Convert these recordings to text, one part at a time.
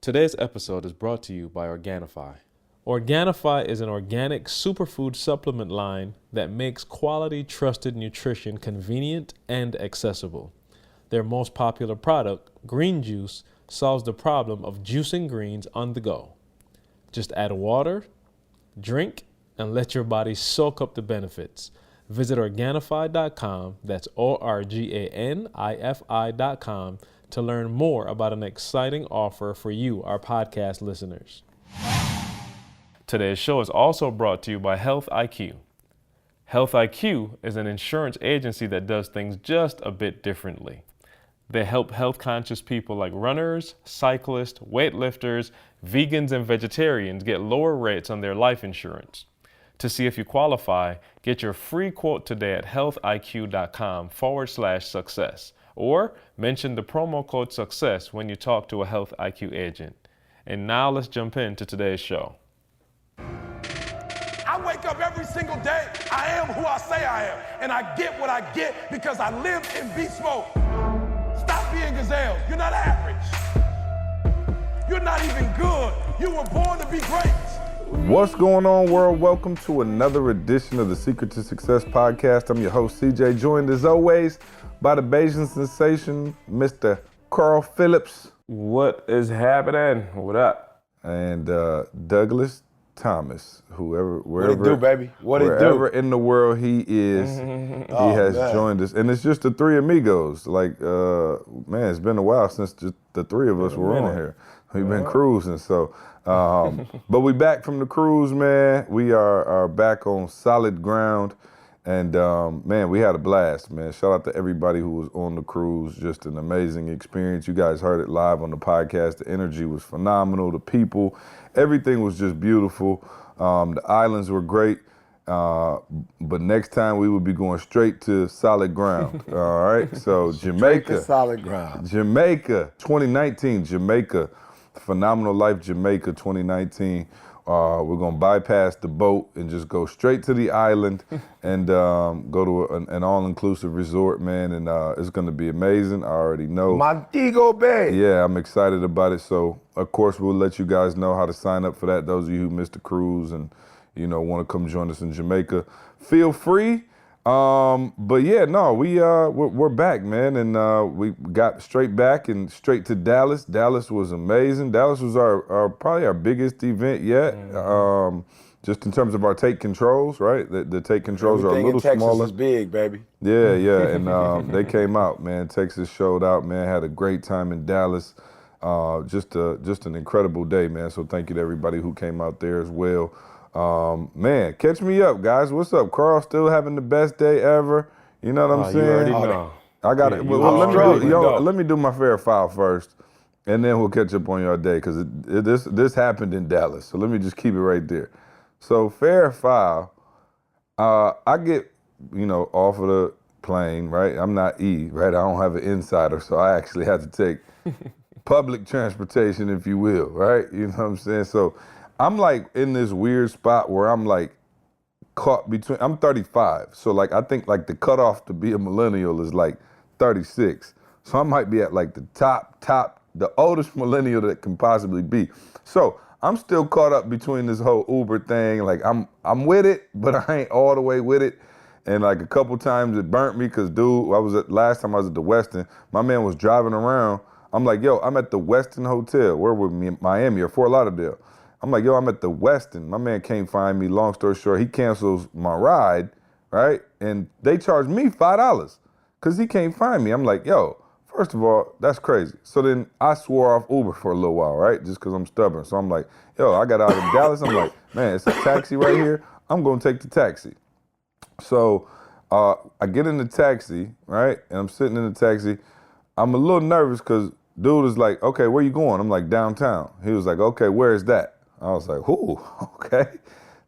Today's episode is brought to you by Organifi. Organifi is an organic superfood supplement line that makes quality, trusted nutrition convenient and accessible. Their most popular product, green juice, solves the problem of juicing greens on the go. Just add water, drink, and let your body soak up the benefits. Visit Organifi.com, that's Organifi.com, to learn more about an exciting offer for you, our podcast listeners. Today's show is also brought to you by Health IQ. Health IQ is an insurance agency that does things just a bit differently. They help health-conscious people like runners, cyclists, weightlifters, vegans, and vegetarians get lower rates on their life insurance. To see if you qualify, get your free quote today at healthiq.com/success or mention the promo code SUCCESS when you talk to a Health IQ agent. And now let's jump into today's show. I wake up every single day. I am who I say I am. And I get what I get because I live in beast mode. Stop being gazelles. You're not average. You're not even good. You were born to be great. What's going on, world? Welcome to another edition of the Secret to Success podcast. I'm your host, CJ, joined as always by the Bayesian sensation, Mr. Carl Phillips. What is happening? What up? And Douglas Thomas, wherever What it do, baby? What it do? Wherever in the world he is, he has joined us. And it's just the three amigos. Like, man, it's been a while since just the three of us were on here. We've been cruising, so. But we back from the cruise, man. We are back on solid ground. And, man, we had a blast, man. Shout out to everybody who was on the cruise. Just an amazing experience. You guys heard it live on the podcast. The energy was phenomenal. The people, everything was just beautiful. The islands were great. But next time we would be going straight to solid ground. All right. So Jamaica. Solid ground. Jamaica, 2019, Jamaica. Phenomenal Life Jamaica 2019. We're going to bypass the boat and just go straight to the island and go to an all-inclusive resort, man. And it's going to be amazing. I already know. Montego Bay. Yeah, I'm excited about it. So, of course, we'll let you guys know how to sign up for that. Those of you who missed the cruise and, you know, want to come join us in Jamaica, feel free. But yeah, no, we're back, man, and we got straight back and straight to Dallas. Dallas was amazing. Dallas was our probably our biggest event yet. Just in terms of our take controls, right? The take controls are a little Texas smaller. Is big, baby. Yeah, and they came out, man. Texas showed out, man. Had a great time in Dallas. Just an incredible day, man. So thank you to everybody who came out there as well. Man, catch me up, guys. What's up? Carl still having the best day ever. You know what I'm saying? You already know. I got it. Well, let me do my fair file first, and then we'll catch up on your day because this happened in Dallas. So let me just keep it right there. So fair file, I get off of the plane, right? I'm not E, right? I don't have an insider, so I actually had to take public transportation, if you will, right? You know what I'm saying? So I'm like in this weird spot where I'm like caught between, I'm 35. So like, I think like the cutoff to be a millennial is like 36. So I might be at like the top, the oldest millennial that can possibly be. So I'm still caught up between this whole Uber thing. Like I'm with it, but I ain't all the way with it. And like a couple times it burnt me because last time I was at the Westin, my man was driving around. I'm like, yo, I'm at the Westin Hotel. Where were we? Miami or Fort Lauderdale. I'm like, yo, I'm at the Westin. My man can't find me. Long story short, he cancels my ride, right? And they charge me $5 because he can't find me. I'm like, yo, first of all, that's crazy. So then I swore off Uber for a little while, right? Just because I'm stubborn. So I'm like, yo, I got out of Dallas. I'm like, man, it's a taxi right here. I'm going to take the taxi. So I get in the taxi, right? And I'm sitting in the taxi. I'm a little nervous because dude is like, okay, where you going? I'm like, downtown. He was like, okay, where is that? I was like, ooh, okay,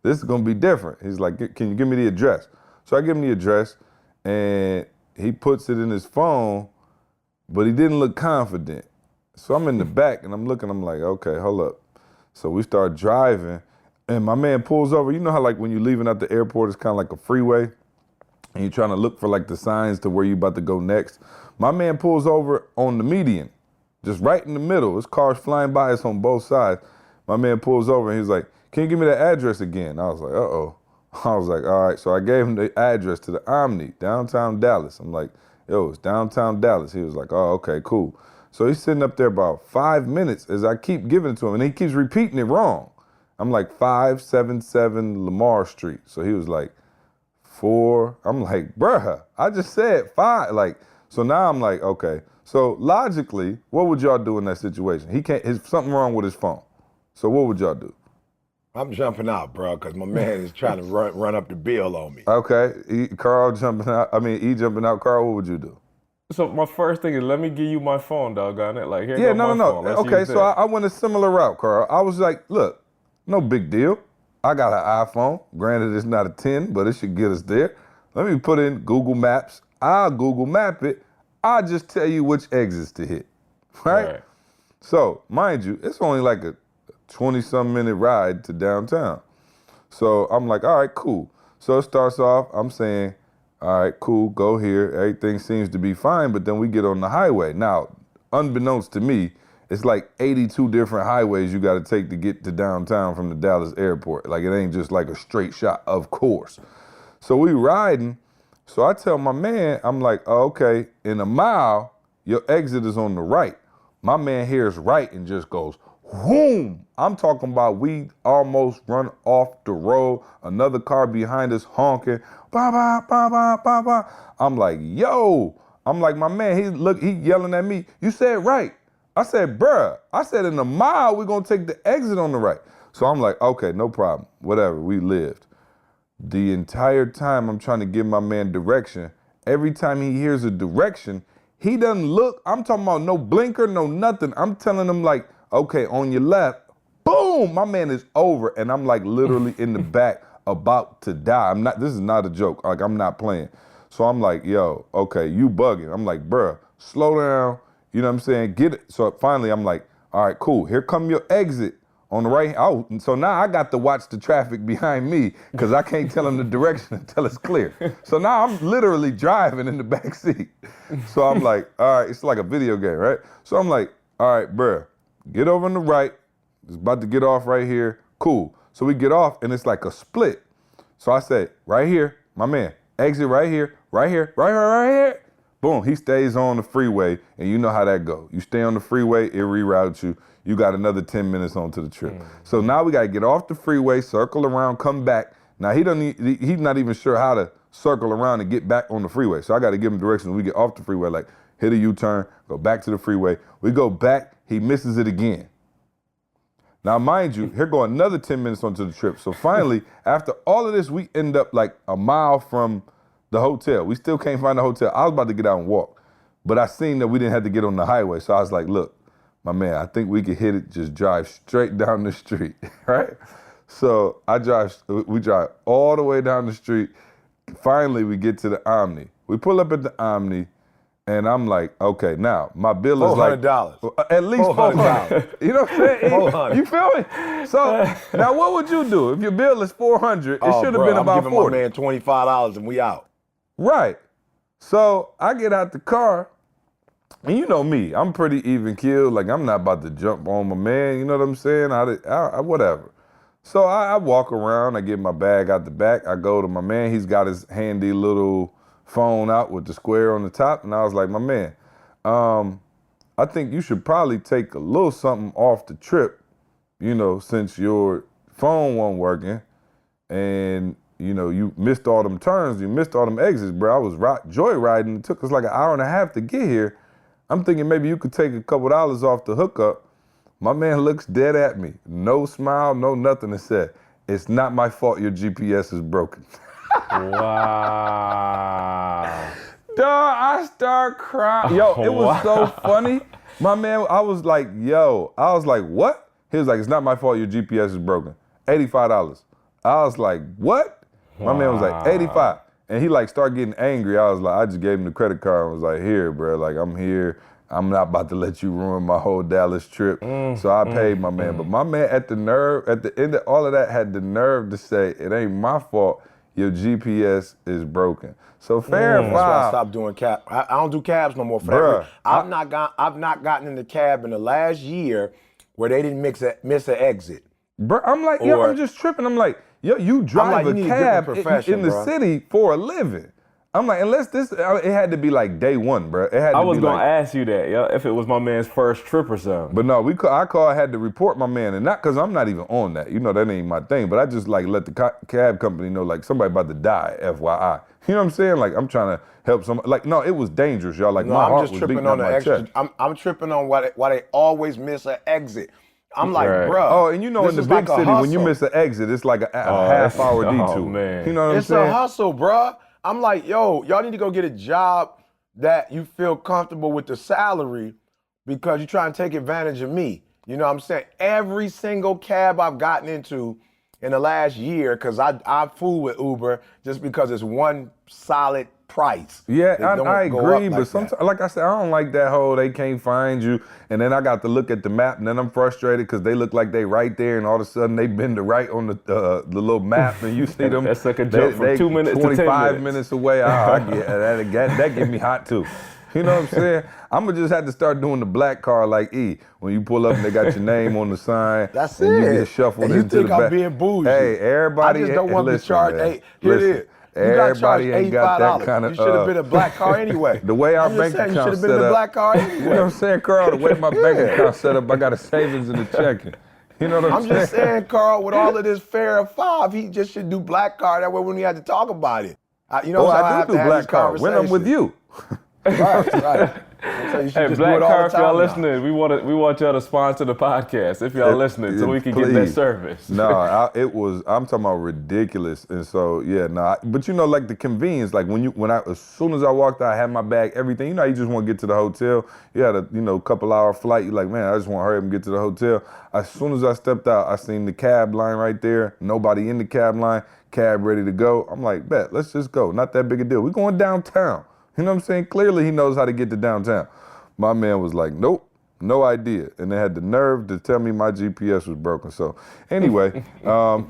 this is gonna be different. He's like, can you give me the address? So I give him the address and he puts it in his phone, but he didn't look confident. So I'm in the back and I'm looking, I'm like, okay, hold up. So we start driving and my man pulls over. You know how like when you're leaving at the airport, it's kind of like a freeway and you're trying to look for like the signs to where you about to go next. My man pulls over on the median, just right in the middle. His car's flying by us on both sides. My man pulls over and he's like, can you give me that address again? I was like, uh-oh. I was like, all right. So I gave him the address to the Omni, downtown Dallas. I'm like, yo, it's downtown Dallas. He was like, oh, okay, cool. So he's sitting up there about 5 minutes as I keep giving it to him, and he keeps repeating it wrong. I'm like, 577 Lamar Street. So he was like, 4. I'm like, bruh, I just said 5. Like, so now I'm like, okay. So logically, what would y'all do in that situation? There's something wrong with his phone. So what would y'all do? I'm jumping out, bro, because my man is trying to run up the bill on me. Okay, Carl jumping out. E jumping out. Carl, what would you do? So my first thing is, let me give you my phone, doggone it. Like, here Yeah, goes my phone. Let's Okay, use so that. I went a similar route, Carl. I was like, look, no big deal. I got an iPhone. Granted, it's not a 10, but it should get us there. Let me put in Google Maps. I'll Google Map it. I'll just tell you which exits to hit, right? So, mind you, it's only like a 20-some minute ride to downtown. So I'm like, all right, cool. So it starts off, I'm saying, all right, cool, go here. Everything seems to be fine, but then we get on the highway. Now, unbeknownst to me, it's like 82 different highways you got to take to get to downtown from the Dallas airport. Like, it ain't just like a straight shot, of course. So we riding. So I tell my man, I'm like, oh, okay, in a mile, your exit is on the right. My man hears right and just goes, whoom. I'm talking about we almost run off the road. Another car behind us honking. Bah, bah, bah, bah, bah, bah. I'm like, yo. I'm like, my man, he yelling at me. You said right. I said, bruh. I said in a mile, we're going to take the exit on the right. So I'm like, okay, no problem. Whatever, we lived. The entire time I'm trying to give my man direction, every time he hears a direction, he doesn't look. I'm talking about no blinker, no nothing. I'm telling him like, okay, on your left, boom, my man is over. And I'm like literally in the back about to die. This is not a joke. Like, I'm not playing. So I'm like, yo, okay, you bugging. I'm like, bruh, slow down. You know what I'm saying? Get it. So finally I'm like, all right, cool. Here come your exit on the right. Oh, so now I got to watch the traffic behind me because I can't tell him the direction until it's clear. So now I'm literally driving in the back seat. So I'm like, all right, it's like a video game, right? So I'm like, all right, bruh, get over on the right. It's about to get off right here. Cool. So we get off and it's like a split. So I say, right here, my man, exit right here, right here, right here, right here. Boom, he stays on the freeway, and you know how that go. You stay on the freeway, it reroutes you. You got another 10 minutes onto the trip. So now we got to get off the freeway, circle around, come back. Now he's not even sure how to circle around and get back on the freeway. So I got to give him directions. We get off the freeway, like hit a U-turn, go back to the freeway. We go back, he misses it again. Now, mind you, here go another 10 minutes onto the trip. So finally, after all of this, we end up like a mile from the hotel. We still can't find the hotel. I was about to get out and walk, but I seen that we didn't have to get on the highway. So I was like, look, my man, I think we could hit it, just drive straight down the street, right? So we drive all the way down the street. Finally, we get to the Omni. We pull up at the Omni, and I'm like, okay, now my bill is like $400. At least $400. You know what I'm saying? $400. You feel me? So now what would you do if your bill is $400? It should have been about I'm giving $40. my man $25 and we out. Right. So I get out the car, and you know me, I'm pretty even keeled. Like, I'm not about to jump on my man, you know what I'm saying? Whatever. So I walk around, I get my bag out the back, I go to my man, he's got his handy little phone out with the square on the top, and I was like, my man, I think you should probably take a little something off the trip, you know, since your phone wasn't working, and you know, you missed all them turns, you missed all them exits, bro. I was joyriding. It took us like an hour and a half to get here. I'm thinking maybe you could take a couple dollars off the hookup. My man looks dead at me. No smile, no nothing, and said, it's not my fault your GPS is broken. Wow. Dog, I start crying. Yo, it was so funny. My man, I was like, what? He was like, it's not my fault your GPS is broken. $85. I was like, what? My man was like, 85. And he like started getting angry. I was like, I just gave him the credit card and was like, here, bro, like I'm here. I'm not about to let you ruin my whole Dallas trip. So I paid my man. But my man at the end of all of that had the nerve to say, it ain't my fault. your GPS is broken. So fair That's why I foul. stopped doing cab. I don't do cabs no more for that. Bruh, reason. I've not gotten in the cab in the last year where they didn't miss an exit. Bro, I'm like, yo, Or- I'm just tripping. I'm like, yo, you drive you a need a different cab profession, in the bruh. city for a living. I'm like, unless this, it had to be like day one, bro. It had to I was be gonna like, ask you that, yeah, if it was my man's first trip or something. but no, I had to report my man, and not because I'm not even on that. You know, that ain't my thing. But I just like let the cab company know, like somebody about to die, FYI. You know what I'm saying? Like I'm trying to help somebody. Like no, it was dangerous, y'all. Like No, my I'm heart just was tripping beating on out the my extra. chest. I'm tripping on why they always miss an exit. I'm like, Right. bruh. Oh, and you know, this in the is big like a city, when you hustle. miss an exit, it's like a that's- half-hour oh, detour. man. You know what I'm It's saying? a hustle, bruh. I'm like, yo, y'all need to go get a job that you feel comfortable with the salary because you're trying to take advantage of me. You know what I'm saying? Every single cab I've gotten into in the last year, because I fool with Uber just because it's one solid price. Yeah, It don't I go agree, up but like sometimes, that. like I said, I don't like that whole they can't find you, and then I got to look at the map, and then I'm frustrated because they look like they right there, and all of a sudden they bend to right on the little map, and you see them. That's like a jump from 2 minutes to 10 25 minutes. away. I get that get me hot too. You know what I'm saying? I'm gonna just have to start doing the black car like E. When you pull up and they got your name on the sign, That's and you it. get shuffled And you into think the I'm back. being bougie. Hey, everybody, I just don't want to listen, charge. man, Hey, here it listen. is. You got charged Everybody ain't got that $85. kind of. You should have been a black car anyway. The way our I'm just bank saying, you should account have been set in the up. black car anyway. You know what I'm saying, Carl? The way my bank account set up, I got a savings and a checking. You know what I'm I'm saying? just saying, Carl, with all of this fair of five, he just should do black car. That way when we had to talk about it. You know Oh, what I'm saying? I have do to do have black these car when I'm with conversations. you. Right. I'm saying you should Hey, just Black do it all Car, the if y'all time now. listening, we want y'all to sponsor the podcast if y'all listening, so we can get that Please. service. No, I'm talking about ridiculous. And so, yeah, but you know, like the convenience, like as soon as I walked out, I had my bag, everything. You know, you just want to get to the hotel. You had a couple hour flight. You're like, man, I just want to hurry up and get to the hotel. As soon as I stepped out, I seen the cab line right there. Nobody in the cab line, cab ready to go. I'm like, bet, let's just go. Not that big a deal. We're going downtown. You know what I'm saying? Clearly he knows how to get to downtown. My man was like, nope, no idea. And they had the nerve to tell me my GPS was broken. So anyway,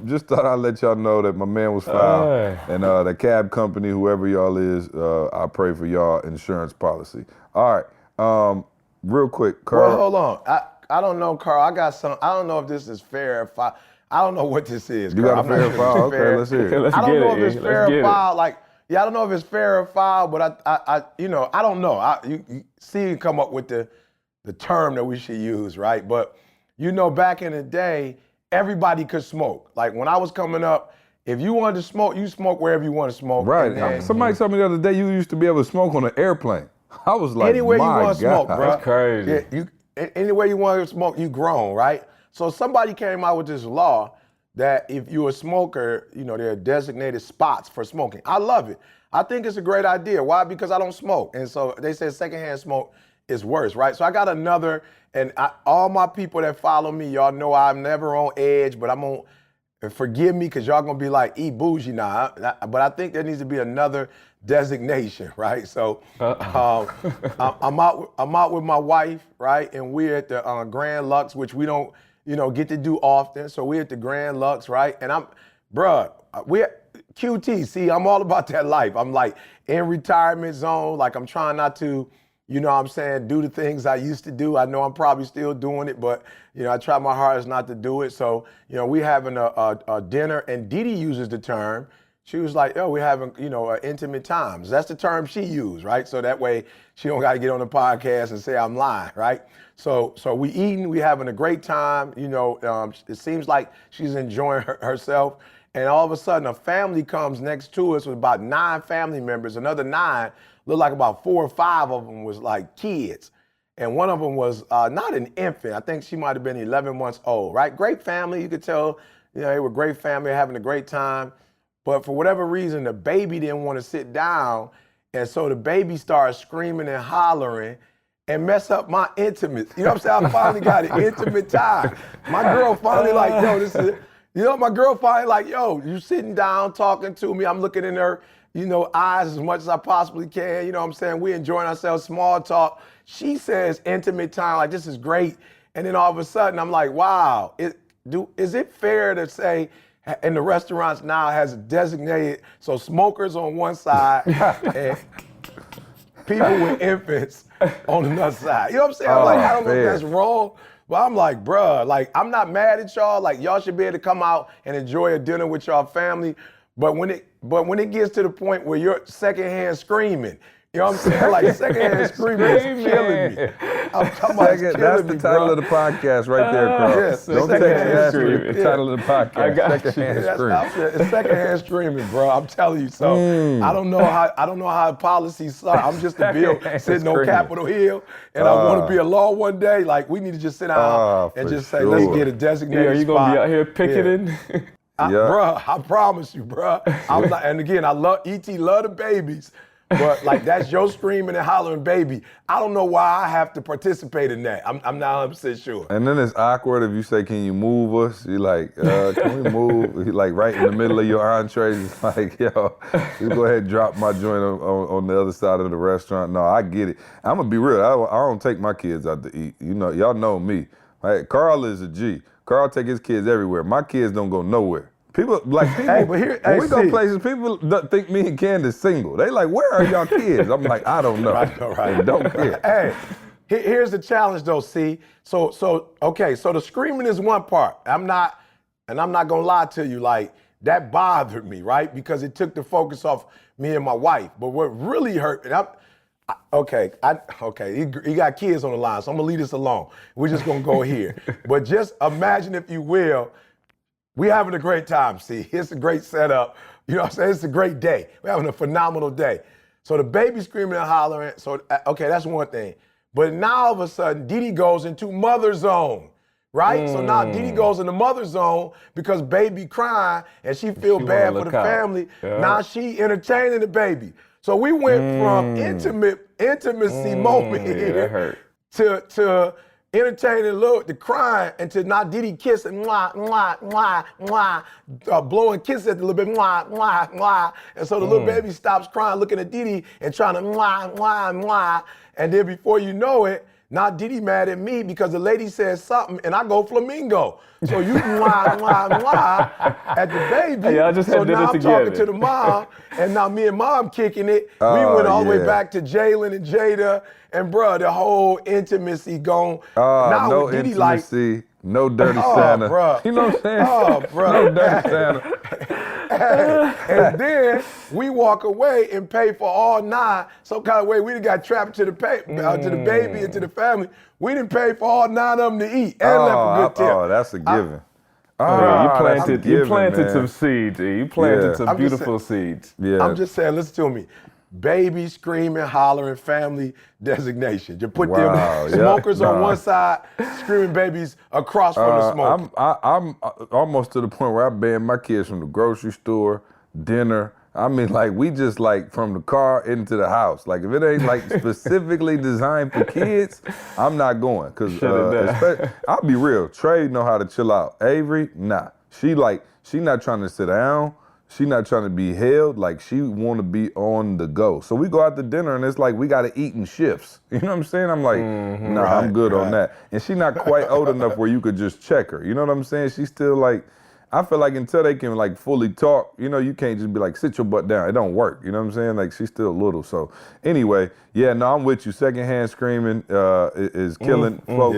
just thought I'd let y'all know that my man was foul. And the cab company, whoever y'all is, I pray for y'all insurance policy. All right, real quick, Carl. Well, hold on. I don't know, Carl. I don't know if this is fair or foul. I don't know what this is, You Carl. got a I'm not fair sure if it's foul? Okay, fair. let's hear it. Let's I don't get know it, if it's E. fair Let's or get it. foul. Like, yeah, I don't know if it's fair or foul, but I don't know. You see, you come up with the term that we should use, right? But back in the day, everybody could smoke. Like when I was coming up, if you wanted to smoke, you smoke wherever you want to smoke. Right. And then Somebody told me the other day you used to be able to smoke on an airplane. I was like, anywhere you my want to God. smoke, bro. That's crazy. Yeah, anywhere you want to smoke, you grown, right? So somebody came out with this law that if you're a smoker, there are designated spots for smoking. I love it. I think it's a great idea. Why? Because I don't smoke. And so they said secondhand smoke is worse, right? So I got another, and all my people that follow me, y'all know I'm never on edge, but I'm on, and forgive me because y'all going to be like, E bougie now. But I think there needs to be another designation, right? So I'm out with my wife, right? And we're at the Grand Lux, which we don't, get to do often. So we're at the Grand Lux, right? And we're QT. See, I'm all about that life. I'm like in retirement zone. Like I'm trying not to, do the things I used to do. I know I'm probably still doing it, but, I try my hardest not to do it. So, we having a dinner, and Didi uses the term. She was like, oh, we're having, intimate times. That's the term she used, right? So that way she don't got to get on the podcast and say I'm lying, right? So we eating, we having a great time. It seems like she's enjoying herself. And all of a sudden, a family comes next to us with about 9 family members. Another 9, looked like about 4 or 5 of them was like kids. And one of them was not an infant. I think she might have been 11 months old, right? Great family. You could tell, they were great family, having a great time. But for whatever reason, the baby didn't want to sit down. And so the baby started screaming and hollering and mess up my intimate. You know what I'm saying? I finally got an intimate time. My girl finally like, yo, this is, my girl finally like, yo, you sitting down talking to me. I'm looking in her, eyes as much as I possibly can. You know what I'm saying? We enjoying ourselves, small talk. She says intimate time, like this is great. And then all of a sudden I'm like, wow, is it fair to say, and the restaurants now has a designated, so smokers on one side and people with infants on another side. You know what I'm saying? I'm like, I don't know if that's wrong, but I'm like, bruh, like, I'm not mad at y'all. Like, y'all should be able to come out and enjoy a dinner with y'all family. But when it gets to the point where you're secondhand screaming, you know what I'm saying? Like, secondhand screaming is killing me. I'm talking about it's killing That's the me, title bro. of the podcast right there, Carl. Yes, Don't take that screaming. The title of the podcast. I got you. Secondhand screaming. It's secondhand screaming, bro. I'm telling you. So I don't know how policies start. I'm just a bill sitting on Capitol Hill, and I want to be a law one day. Like, we need to just sit down and just say, let's get a designated Are you spot. gonna be out here picketing? Bruh, I promise you, bruh. I'm not, and again, I love E.T. love the babies, but like that's your screaming and hollering baby. I don't know why I have to participate in that. I'm not 100% sure. And then it's awkward if you say, can you move us? You're like, can we move? You're like right in the middle of your entrees. It's like, yo, just go ahead and drop my joint on the other side of the restaurant. No, I get it. I'm gonna be real. I don't take my kids out to eat. You know, y'all know me. Right? Carl is a G. Carl take his kids everywhere. My kids don't go nowhere. People like Hey, but here, when hey, we go see. places, people think me and Candace single. They like, where are y'all kids? I'm like, I don't know. Right. They don't care. Hey, here's the challenge though, see? So okay, so the screaming is one part. I'm not gonna lie to you, like, that bothered me, right? Because it took the focus off me and my wife. But what really hurt, and he got kids on the line, so I'm gonna leave this alone. We're just gonna go here. But just imagine, if you will, we having a great time, see? It's a great setup. You know what I'm saying? It's a great day. We're having a phenomenal day. So the baby screaming and hollering, so, okay, that's one thing. But now all of a sudden, Didi goes into mother zone, right? So now Didi goes into mother zone because baby crying and she feel bad for the family. Yeah. Now she entertaining the baby. So we went from intimacy moment here to entertaining the crying, and to not Didi kissing, mwah, mwah, mwah, mwah, blowing kisses at the little bit, mwah, mwah, mwah. And so the little baby stops crying, looking at Didi and trying to mwah, mwah, mwah. And then before you know it, now Didi mad at me because the lady says something and I go flamingo. So you mwah, mwah, mwah at the baby. Hey, I just so had now I'm together. talking to the mom, and now me and mom kicking it. We went all the way back to Jalen and Jada, and bruh, the whole intimacy gone. Now no with Didi intimacy, no dirty Santa. Bruh. You know what I'm saying? Oh, bro. No dirty Santa. And then we walk away and pay for all 9. Some kind of way we done got trapped to the baby and to the family. We didn't pay for all 9 of them to eat and left a good tip. Oh, that's a given. You planted some seeds. You planted some beautiful seeds. Yeah. I'm just saying, listen to me. Baby screaming, hollering, family designation. You put them smokers on one side, screaming babies across from the smoker. I'm almost to the point where I ban my kids from the grocery store, dinner. I mean, like, we just, like, from the car into the house. Like, if it ain't, like, specifically designed for kids, I'm not going. Because I'll be real. Trey know how to chill out. Avery, nah. She not trying to sit down. She not trying to be held. Like, she want to be on the go. So we go out to dinner, and it's like we got to eat in shifts. You know what I'm saying? I'm like, nah, I'm good on that. And she not quite old enough where you could just check her. You know what I'm saying? She's still, like, I feel like until they can, like, fully talk, you know, you can't just be like, sit your butt down. It don't work. You know what I'm saying? Like, she's still little. So anyway, yeah, no, I'm with you. Secondhand screaming is killing folks.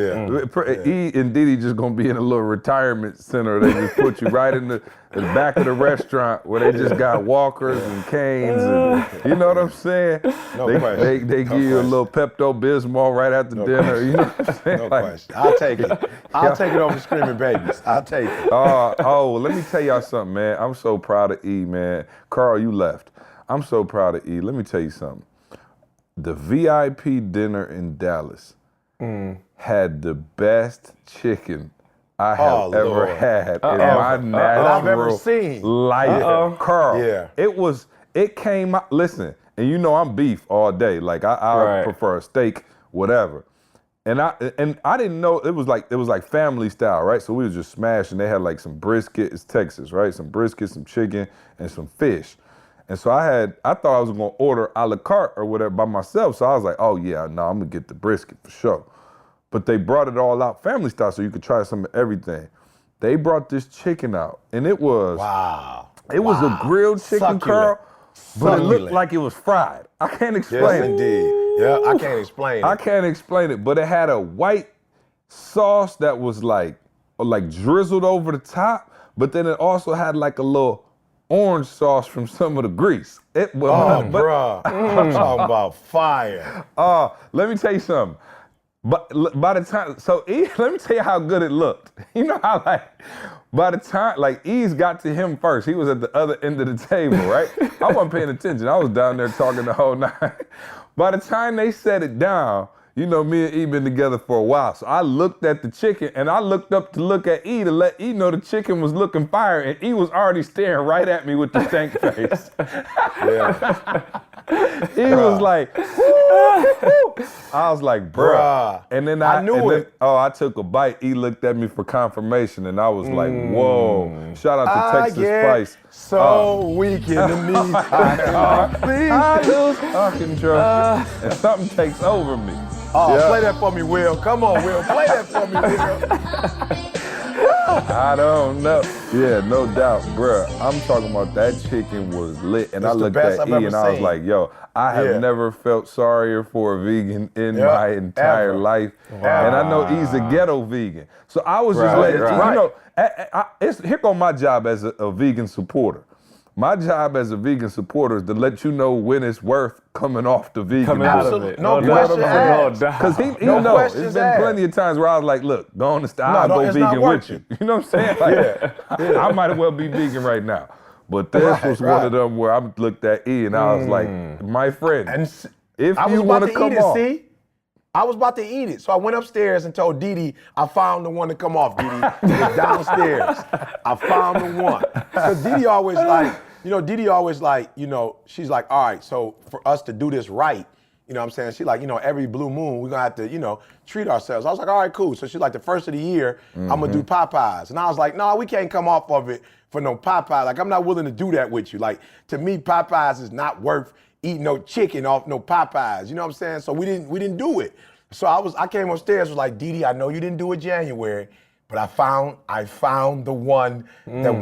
E and Didi just going to be in a little retirement center. They just put you right in the back of the restaurant where they just got walkers and canes. And, you know what I'm saying? They give you a little Pepto-Bismol right after dinner. You know what I'm saying? No question. I'll take it. I'll take it over screaming babies. I'll take it. Oh, let me tell y'all something, man. I'm so proud of E, man. Carl, you left. I'm so proud of E. Let me tell you something. The VIP dinner in Dallas had the best chicken I have ever had in my natural life. Carl, it came out, listen, and you know I'm beef all day. Like, I prefer a steak, whatever. And I didn't know it was like family style, right? So we was just smashing. They had like some brisket, it's Texas, right? Some brisket, some chicken, and some fish. And so I thought I was gonna order a la carte or whatever by myself. So I was like, oh yeah, no, I'm gonna get the brisket for sure. But they brought it all out family style so you could try some of everything. they brought this chicken out, and it was It was a grilled chicken, Succulent. Carl, but it looked Succulent. like it was fried. I can't explain Yes, it. indeed. Yeah, I can't explain it. I can't explain it, but it had a white sauce that was like drizzled over the top, but then it also had like a little orange sauce from some of the grease. It was, bruh. I'm talking about fire. Let me tell you something. But by the time, let me tell you how good it looked. You know how by the time, Ease got to him first. He was at the other end of the table, right? I wasn't paying attention. I was down there talking the whole night. By the time they set it down, you know, me and E been together for a while. So I looked at the chicken and I looked up to look at E to let E know the chicken was looking fire, and E was already staring right at me with the stank face. He was like, woo. I was like, bruh. And then I knew it. I took a bite. E looked at me for confirmation, and I was like, whoa. Shout out to Texas Spice. So weak in the knees. I lose control. And something takes over me. Play that for me, Will. Come on, Will. Play that for me, Will. I don't know. Yeah, no doubt, bruh. I'm talking about that chicken was lit. And I looked at E and I was like, yo, I have never felt sorrier for a vegan in my entire life. Wow. And I know E's a ghetto vegan. So I was just letting you know, here go my job as a vegan supporter. My job as a vegan supporter is to let you know when it's worth coming off the vegan. Coming out of it. No question asked. Because he knows. There's been plenty of times where I was like, look, go on the style, I'll go vegan with you. You know what I'm saying? I might as well be vegan right now. But this was one of them where I looked at E and I was like, my friend, if you want to come off. I was about to eat it. So I went upstairs and told Didi, I found the one to come off, Didi. It's downstairs. I found the one. Because Didi always she's like, all right, so for us to do this right, you know what I'm saying? She's like, every blue moon, we're going to have to, treat ourselves. I was like, all right, cool. So she's like, the first of the year, I'm going to do Popeyes. And I was like, no, we can't come off of it for no Popeyes. Like, I'm not willing to do that with you. Like, to me, Popeyes is not worth eating no chicken off no Popeyes. You know what I'm saying? So we didn't do it. So I came upstairs, was like, Didi, I know you didn't do it January, but I found the one, the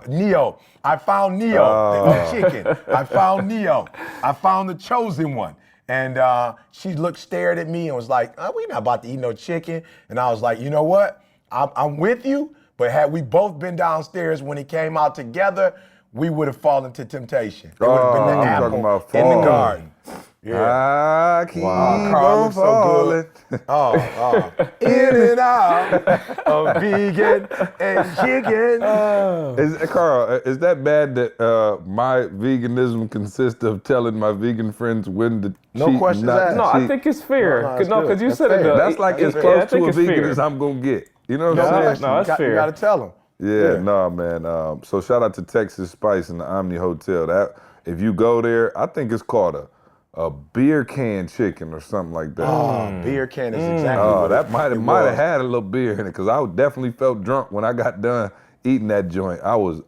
Neo. I found Neo, the chicken. I found Neo. I found the chosen one. And she stared at me and was like, we're not about to eat no chicken. And I was like, you know what? I'm with you, but had we both been downstairs when it came out together, we would have fallen to temptation. It would have been the apple in the garden. Yeah. I keep on falling. In and out of vegan and chicken. Carl, is that bad that my veganism consists of telling my vegan friends when to cheat? No questions asked. No, I think it's fair. Because you said it. That's like as close to a vegan as I'm going to get. You know what I'm saying? No, that's fair. You got to tell them. Yeah, no, man. So shout out to Texas Spice and the Omni Hotel. That if you go there, I think it's called a beer can chicken or something like that. Beer can is exactly what that might have had a little beer in it, because I definitely felt drunk when I got done eating that joint. I was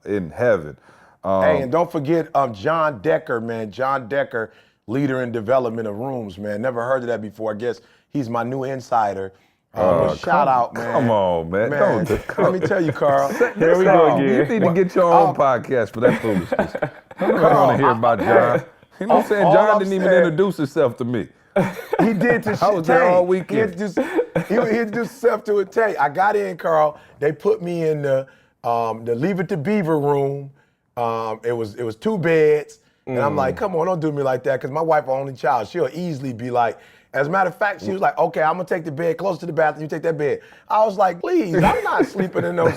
in heaven. Hey, and don't forget John Decker, man. John Decker, leader in development of rooms, man. Never heard of that before. I guess he's my new insider. Shout out, man. Come on, man. Let me tell you, Carl. Here we go again. You need to get your own podcast for that foolishness. I don't want to hear about John. You know what I'm saying? John didn't even introduce himself to me. He did to I was there all weekend. He introduced himself to a Tay. I got in, Carl. They put me in the Leave It to Beaver room. It was 2 beds. And I'm like, come on, don't do me like that, because my wife, an only child, she'll easily be like, as a matter of fact, she was like, okay, I'm going to take the bed close to the bathroom. You take that bed. I was like, please, I'm not sleeping in no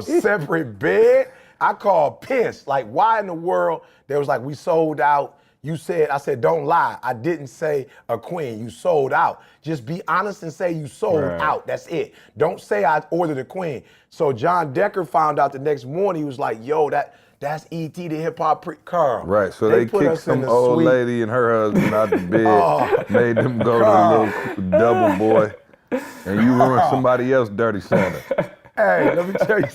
separate bed. I called pissed. Like, why in the world? They was like, we sold out. I said, don't lie. I didn't say a queen. You sold out. Just be honest and say you sold out. That's it. Don't say I ordered a queen. So John Decker found out the next morning. He was like, yo, that's E.T. the hip-hop Carl. Right, so they kicked some old lady and her husband out the bed, made them go to the little double boy, and you ruined somebody else's dirty Santa. Hey, let me tell you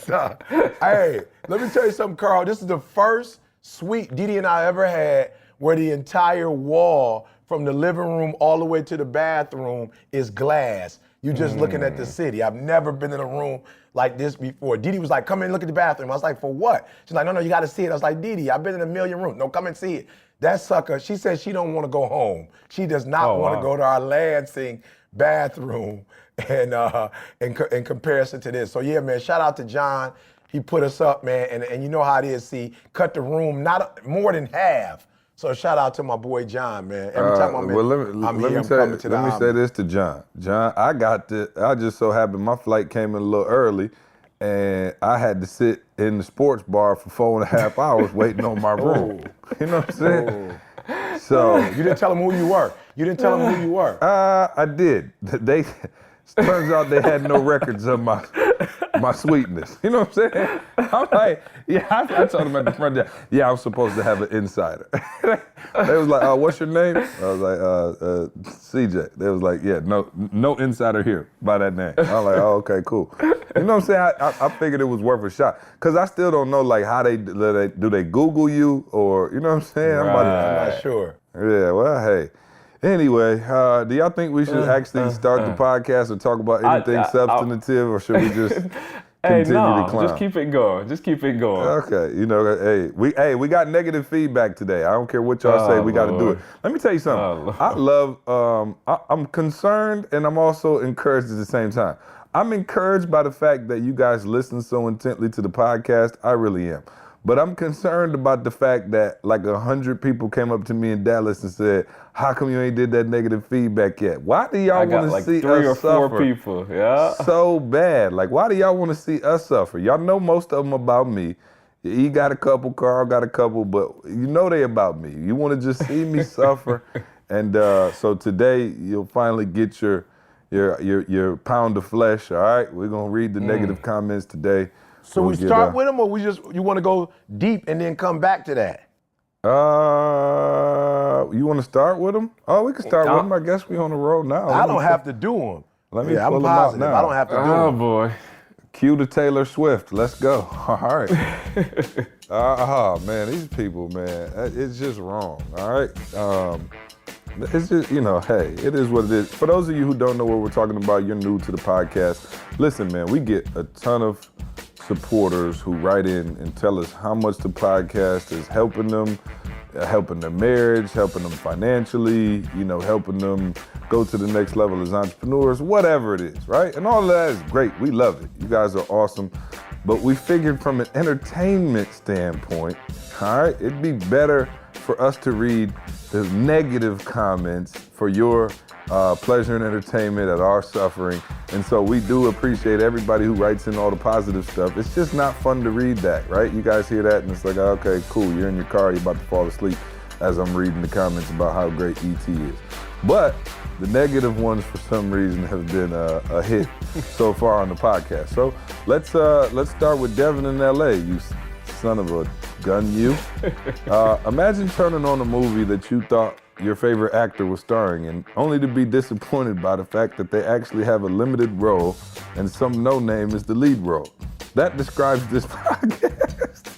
something. Carl. This is the first suite Didi and I ever had where the entire wall from the living room all the way to the bathroom is glass. You just looking at the city. I've never been in a room like this before. Didi was like, come in and look at the bathroom. I was like, for what? She's like, no, you got to see it. I was like, Didi, I've been in a million rooms. No, come and see it. That sucker, she says she don't want to go home. She does not want to go to our Lansing bathroom and in comparison to this. So yeah, man, shout out to John. He put us up, man, and you know how it is. See, cut the room more than half. So shout out to my boy John, man. Every time I'm coming to the Let me say this to John. John, I just so happened my flight came in a little early, and I had to sit in the sports bar for 4.5 hours waiting on my room. You know what I'm saying? So you didn't tell him who you were. I did. Turns out they had no records of my sweetness. You know what I'm saying? I'm like, yeah, I told them at the front desk, yeah, I was supposed to have an insider. They was like, what's your name? I was like, CJ. They was like, yeah, no insider here by that name. I was like, oh, okay, cool. You know what I'm saying? I figured it was worth a shot. Because I still don't know, like, how do they Google you or, you know what I'm saying? I'm not sure. Yeah, well, hey. Anyway, do y'all think we should actually start the podcast and talk about anything substantive, or should we just continue to clown? Just keep it going. Okay, you know, we got negative feedback today. I don't care what y'all say, we got to do it. Let me tell you something. I love. I'm concerned and I'm also encouraged at the same time. I'm encouraged by the fact that you guys listen so intently to the podcast. I really am. But I'm concerned about the fact that like 100 people came up to me in Dallas and said, how come you ain't did that negative feedback yet? Why do y'all want to see us suffer? 3 or 4 people, yeah. So bad. Like, why do y'all want to see us suffer? Y'all know most of them about me. He got a couple, Carl got a couple, but you know they about me. You want to just see me suffer. And so today you'll finally get your pound of flesh, all right? We're going to read the negative comments today. So we start with them, or you want to go deep and then come back to that? You want to start with them? Oh, we can start with them. I guess we on the road now. I don't have to do them. Let me pull them out now. I don't have to do them. Oh, boy. Cue to Taylor Swift. Let's go. All right. Man, these people, man, it's just wrong. All right. It's just, hey, it is what it is. For those of you who don't know what we're talking about, you're new to the podcast. Listen, man, we get a ton of supporters who write in and tell us how much the podcast is helping them, helping their marriage, helping them financially, helping them go to the next level as entrepreneurs, whatever it is, right? And all of that is great. We love it. You guys are awesome. But we figured from an entertainment standpoint, all right, it'd be better for us to read the negative comments for your pleasure and entertainment at our suffering. And so we do appreciate everybody who writes in all the positive stuff. It's just not fun to read that, right? You guys hear that and it's like, okay, cool. You're in your car, you're about to fall asleep as I'm reading the comments about how great E.T. is. But the negative ones, for some reason, have been a hit so far on the podcast. So let's start with Devin in L.A., you son of a gun, you. Imagine turning on a movie that you thought your favorite actor was starring in, only to be disappointed by the fact that they actually have a limited role and some no-name is the lead role. That describes this podcast.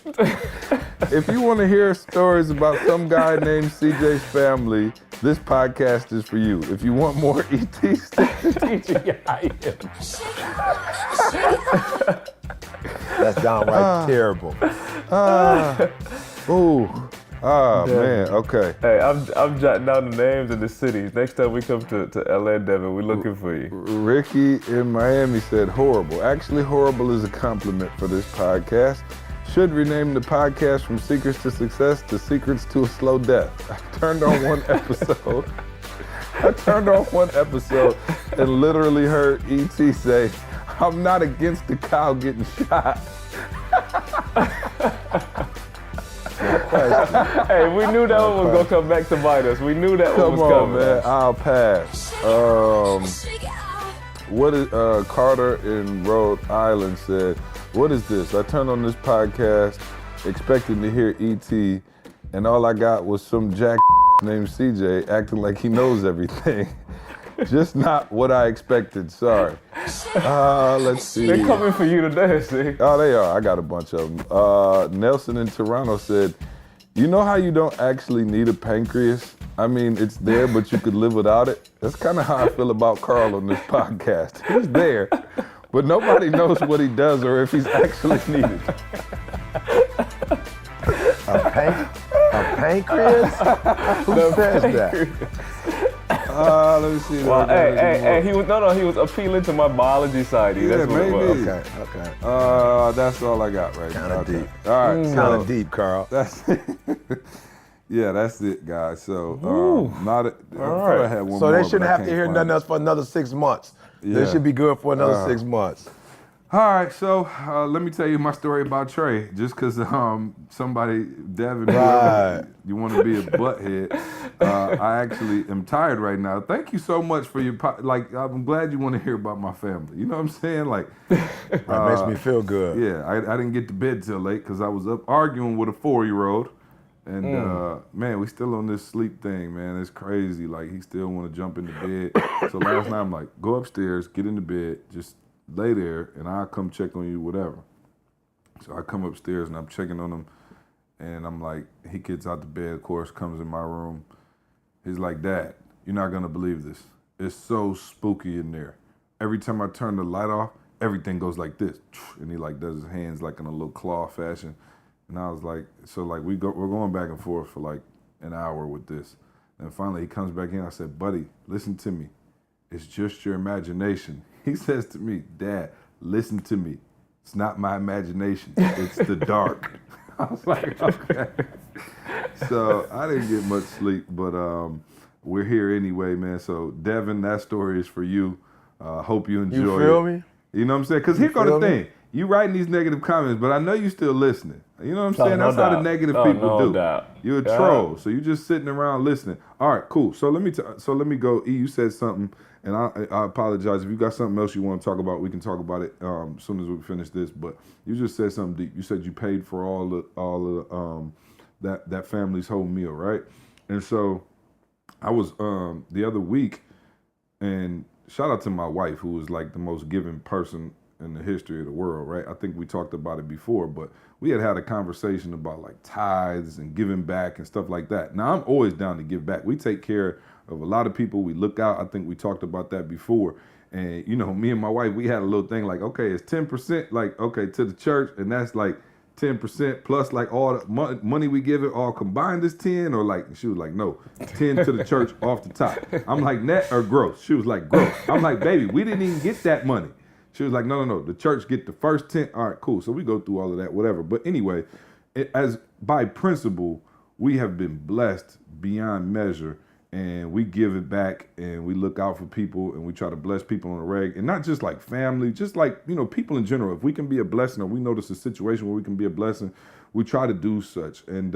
If you want to hear stories about some guy named CJ's family, this podcast is for you. If you want more E.T. That's downright terrible. Man, okay. Hey, I'm jotting down the names of the cities. Next time we come to LA, Devin, we're looking for you. Ricky in Miami said horrible. Actually, horrible is a compliment for this podcast. Should rename the podcast from Secrets to Success to Secrets to a Slow Death. I turned on one episode and literally heard E.T. say, I'm not against the cow getting shot. Hey, we knew that one was going to come back to bite us. We knew that one was coming. Man, I'll pass. What is Carter in Rhode Island said, what is this? I turned on this podcast expecting to hear E.T. and all I got was some jack named CJ acting like he knows everything. Just not what I expected, sorry. Let's see. They're coming for you today, see? Oh, they are. I got a bunch of them. Nelson in Toronto said, You know how you don't actually need a pancreas? I mean, it's there, but you could live without it. That's kind of how I feel about Carl on this podcast. He's there, but nobody knows what he does or if he's actually needed. A pancreas? Who says that? Let me see. Well, hey, he was appealing to my biology side. Yeah, That's what it was. maybe. Okay. That's all I got right now. Kinda deep. All right. Kind of deep, Carl. That's yeah, that's it, guys. So, I had one So more, they but shouldn't I have to can't hear find nothing it. else for another 6 months. Yeah. They should be good for another 6 months. All right, so let me tell you my story about Trey. Just because somebody, Devin, whoever, you want to be a butthead, I actually am tired right now. Thank you so much for your I'm glad you want to hear about my family. You know what I'm saying? Like, That makes me feel good. yeah, I didn't get to bed till late because I was up arguing with a 4-year-old. And man, we still on this sleep thing, man. It's crazy. Like, he still want to jump into bed. So last night I'm like, go upstairs, get into bed, just lay there, and I'll come check on you, whatever. So I come upstairs and I'm checking on him, and I'm like, he gets out the bed, of course, comes in my room. He's like, Dad, you're not gonna believe this. It's so spooky in there. Every time I turn the light off, everything goes like this. And he like does his hands like in a little claw fashion. And I was like, so like we're going back and forth for like an hour with this. And finally he comes back in. I said, buddy, listen to me. It's just your imagination. He says to me, Dad, listen to me. It's not my imagination. It's the dark. I was like, okay. So I didn't get much sleep, but we're here anyway, man. So Devin, that story is for you. Hope you enjoy it. You feel me? You know what I'm saying? Because here's the thing. You writing these negative comments, but I know you still listening. You know what I'm saying? No That's how the doubt. negative Oh, people no do. doubt. You're a troll, so you're just sitting around listening. All right, cool. So let me go. E, you said something, and I apologize if you got something else you want to talk about. We can talk about it as soon as we finish this. But you just said something deep. You said you paid for all of that family's whole meal, right? And so I was the other week, and shout out to my wife, who is like the most giving person in the history of the world, right? I think we talked about it before, but we had a conversation about like tithes and giving back and stuff like that. Now, I'm always down to give back. We take care of a lot of people. We look out. I think we talked about that before. And, you know, me and my wife, we had a little thing like, okay, it's 10%, like, okay, to the church, and that's like 10% plus like all the money we give it all combined is 10, or like, she was like, no, 10 to the church off the top. I'm like, net or gross? She was like, gross. I'm like, baby, we didn't even get that money. She was like, no, the church get the first 10. All right, cool. So we go through all of that, whatever. But anyway, as by principle, we have been blessed beyond measure, and we give it back, and we look out for people, and we try to bless people on the reg, and not just like family, just like, you know, people in general. If we can be a blessing, or we notice a situation where we can be a blessing, we try to do such. And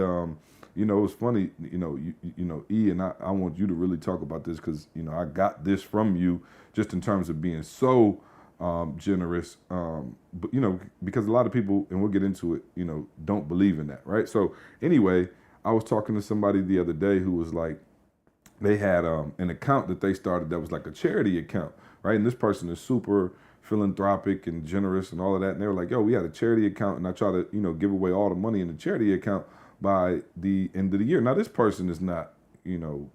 you know, it's funny, you know, E, and I want you to really talk about this, because, you know, I got this from you just in terms of being so generous, but you know, because a lot of people, and we'll get into it, you know, don't believe in that, right? So anyway, I was talking to somebody the other day who was like, they had an account that they started that was like a charity account, right? And this person is super philanthropic and generous and all of that. And they were like, yo, we had a charity account, and I try to, you know, give away all the money in the charity account by the end of the year. Now, this person is not, you know,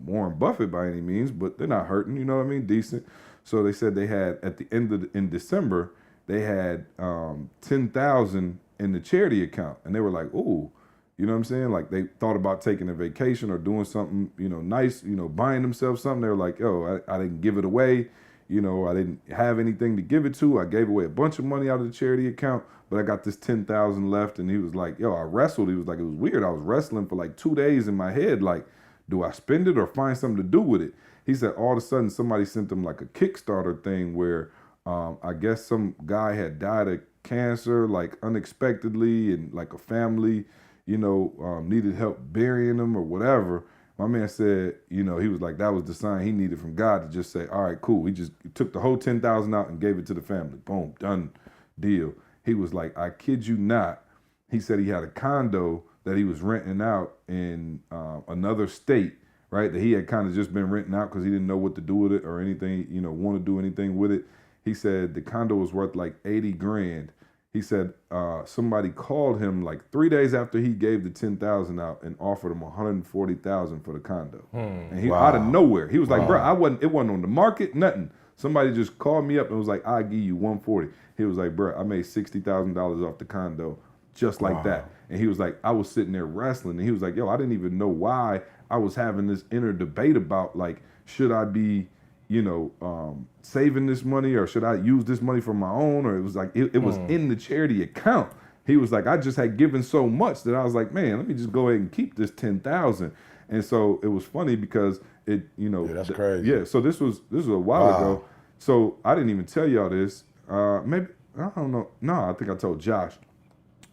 Warren Buffett by any means, but they're not hurting, you know what I mean? Decent. So they said they had, at the end of in December, they had 10,000 in the charity account. And they were like, ooh, you know what I'm saying? Like, they thought about taking a vacation or doing something, you know, nice, you know, buying themselves something. They were like, yo, I didn't give it away. You know, I didn't have anything to give it to. I gave away a bunch of money out of the charity account, but I got this 10,000 left. And he was like, yo, I wrestled. He was like, it was weird. I was wrestling for like 2 days in my head. Like, do I spend it or find something to do with it? He said all of a sudden somebody sent him like a Kickstarter thing where I guess some guy had died of cancer, like unexpectedly, and like a family, you know, needed help burying him or whatever. My man said, you know, he was like, that was the sign he needed from God to just say, all right, cool. He just took the whole 10,000 out and gave it to the family. Boom, done deal. He was like, I kid you not. He said he had a condo that he was renting out in another state, right? That he had kind of just been renting out because he didn't know what to do with it or anything, you know, want to do anything with it. He said the condo was worth like 80 grand. He said somebody called him like 3 days after he gave the $10,000 out and offered him $140,000 for the condo. And he out of nowhere, he was like, bro, it wasn't on the market, nothing. Somebody just called me up and was like, I'll give you $140. He was like, bro, I made $60,000 off the condo just like that. And he was like, I was sitting there wrestling, and he was like, yo, I didn't even know why I was having this inner debate about like, should I be, saving this money, or should I use this money for my own? Or it was like, it was in the charity account. He was like, I just had given so much that I was like, man, let me just go ahead and keep this $10,000. And so it was funny because it, that's crazy. Yeah. So this was a while ago. So I didn't even tell y'all this. Maybe, I don't know. No, I think I told Josh.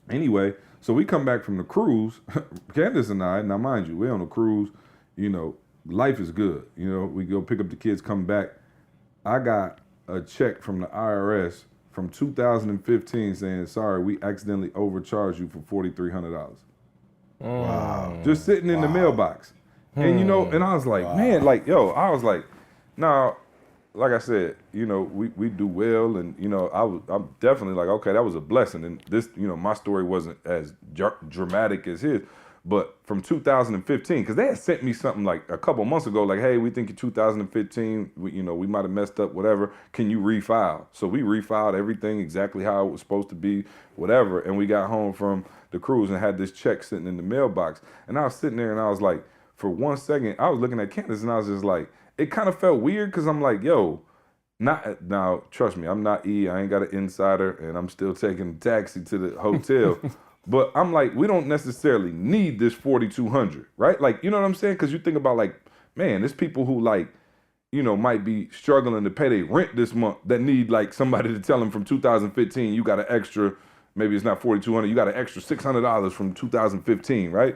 Anyway, so we come back from the cruise, Candace and I, now mind you, we're on a cruise, life is good. We go pick up the kids, come back. I got a check from the IRS from 2015 saying, sorry, we accidentally overcharged you for $4,300. Wow. Just sitting in the mailbox. And, and I was like, man, like, I was like, nah, like I said, we do well. And, I'm definitely like, okay, that was a blessing. And this, my story wasn't as dramatic as his. But from 2015, because they had sent me something like a couple months ago, like, hey, we think in 2015, we might have messed up, whatever. Can you refile? So we refiled everything exactly how it was supposed to be, whatever. And we got home from the cruise and had this check sitting in the mailbox. And I was sitting there and I was like, for 1 second, I was looking at Candace and I was just like, it kind of felt weird because I'm like, yo, now, trust me, I'm not E. I ain't got an insider and I'm still taking a taxi to the hotel. But I'm like, we don't necessarily need this 4,200, right? Like, you know what I'm saying? Because you think about like, man, there's people who like, might be struggling to pay their rent this month that need like somebody to tell them from 2015, you got an extra, maybe it's not 4,200, you got an extra $600 from 2015, right?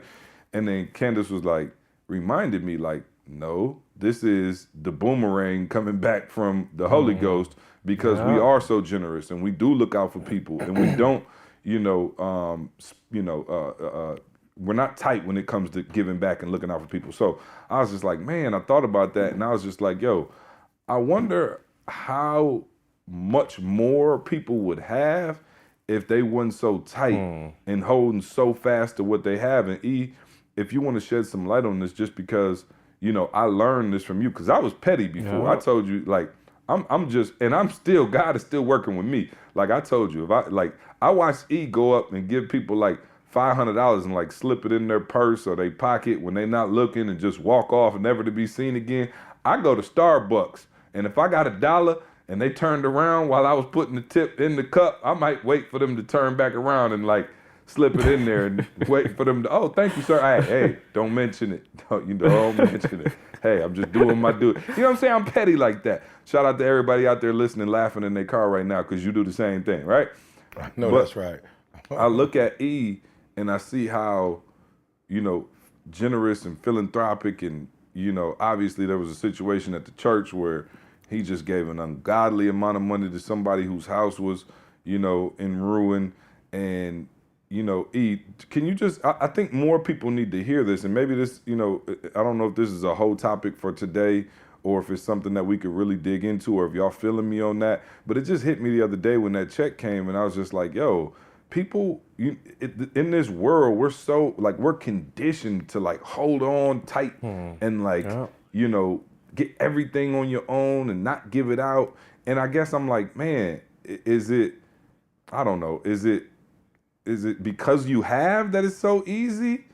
And then Candace was like, reminded me like, no, this is the boomerang coming back from the Holy Ghost because we are so generous and we do look out for people and we don't, we're not tight when it comes to giving back and looking out for people. So I was just like, man, I thought about that. And I was just like, yo, I wonder how much more people would have if they weren't so tight and holding so fast to what they have. And E, if you want to shed some light on this, just because, I learned this from you, because I was petty before. Yeah. I told you, like, I'm just, and God is still working with me. Like I told you, I watched E go up and give people like $500 and like slip it in their purse or they pocket when they not looking and just walk off and never to be seen again. I go to Starbucks and if I got $1 and they turned around while I was putting the tip in the cup, I might wait for them to turn back around and like slip it in there and wait for them to, oh, thank you, sir. Hey, don't mention it. Don't mention it. Hey, I'm just doing my due. You know what I'm saying? I'm petty like that. Shout out to everybody out there listening, laughing in their car right now because you do the same thing, right? No, that's right. I look at E and I see how, generous and philanthropic and, obviously there was a situation at the church where he just gave an ungodly amount of money to somebody whose house was, in ruin. And, E, can you just, I think more people need to hear this. And maybe this, I don't know if this is a whole topic for today or if it's something that we could really dig into or if y'all feeling me on that. But it just hit me the other day when that check came and I was just like, yo, people in this world, we're so like, we're conditioned to like hold on tight and like, get everything on your own and not give it out. And I guess I'm like, man, is it because you have that it's so easy,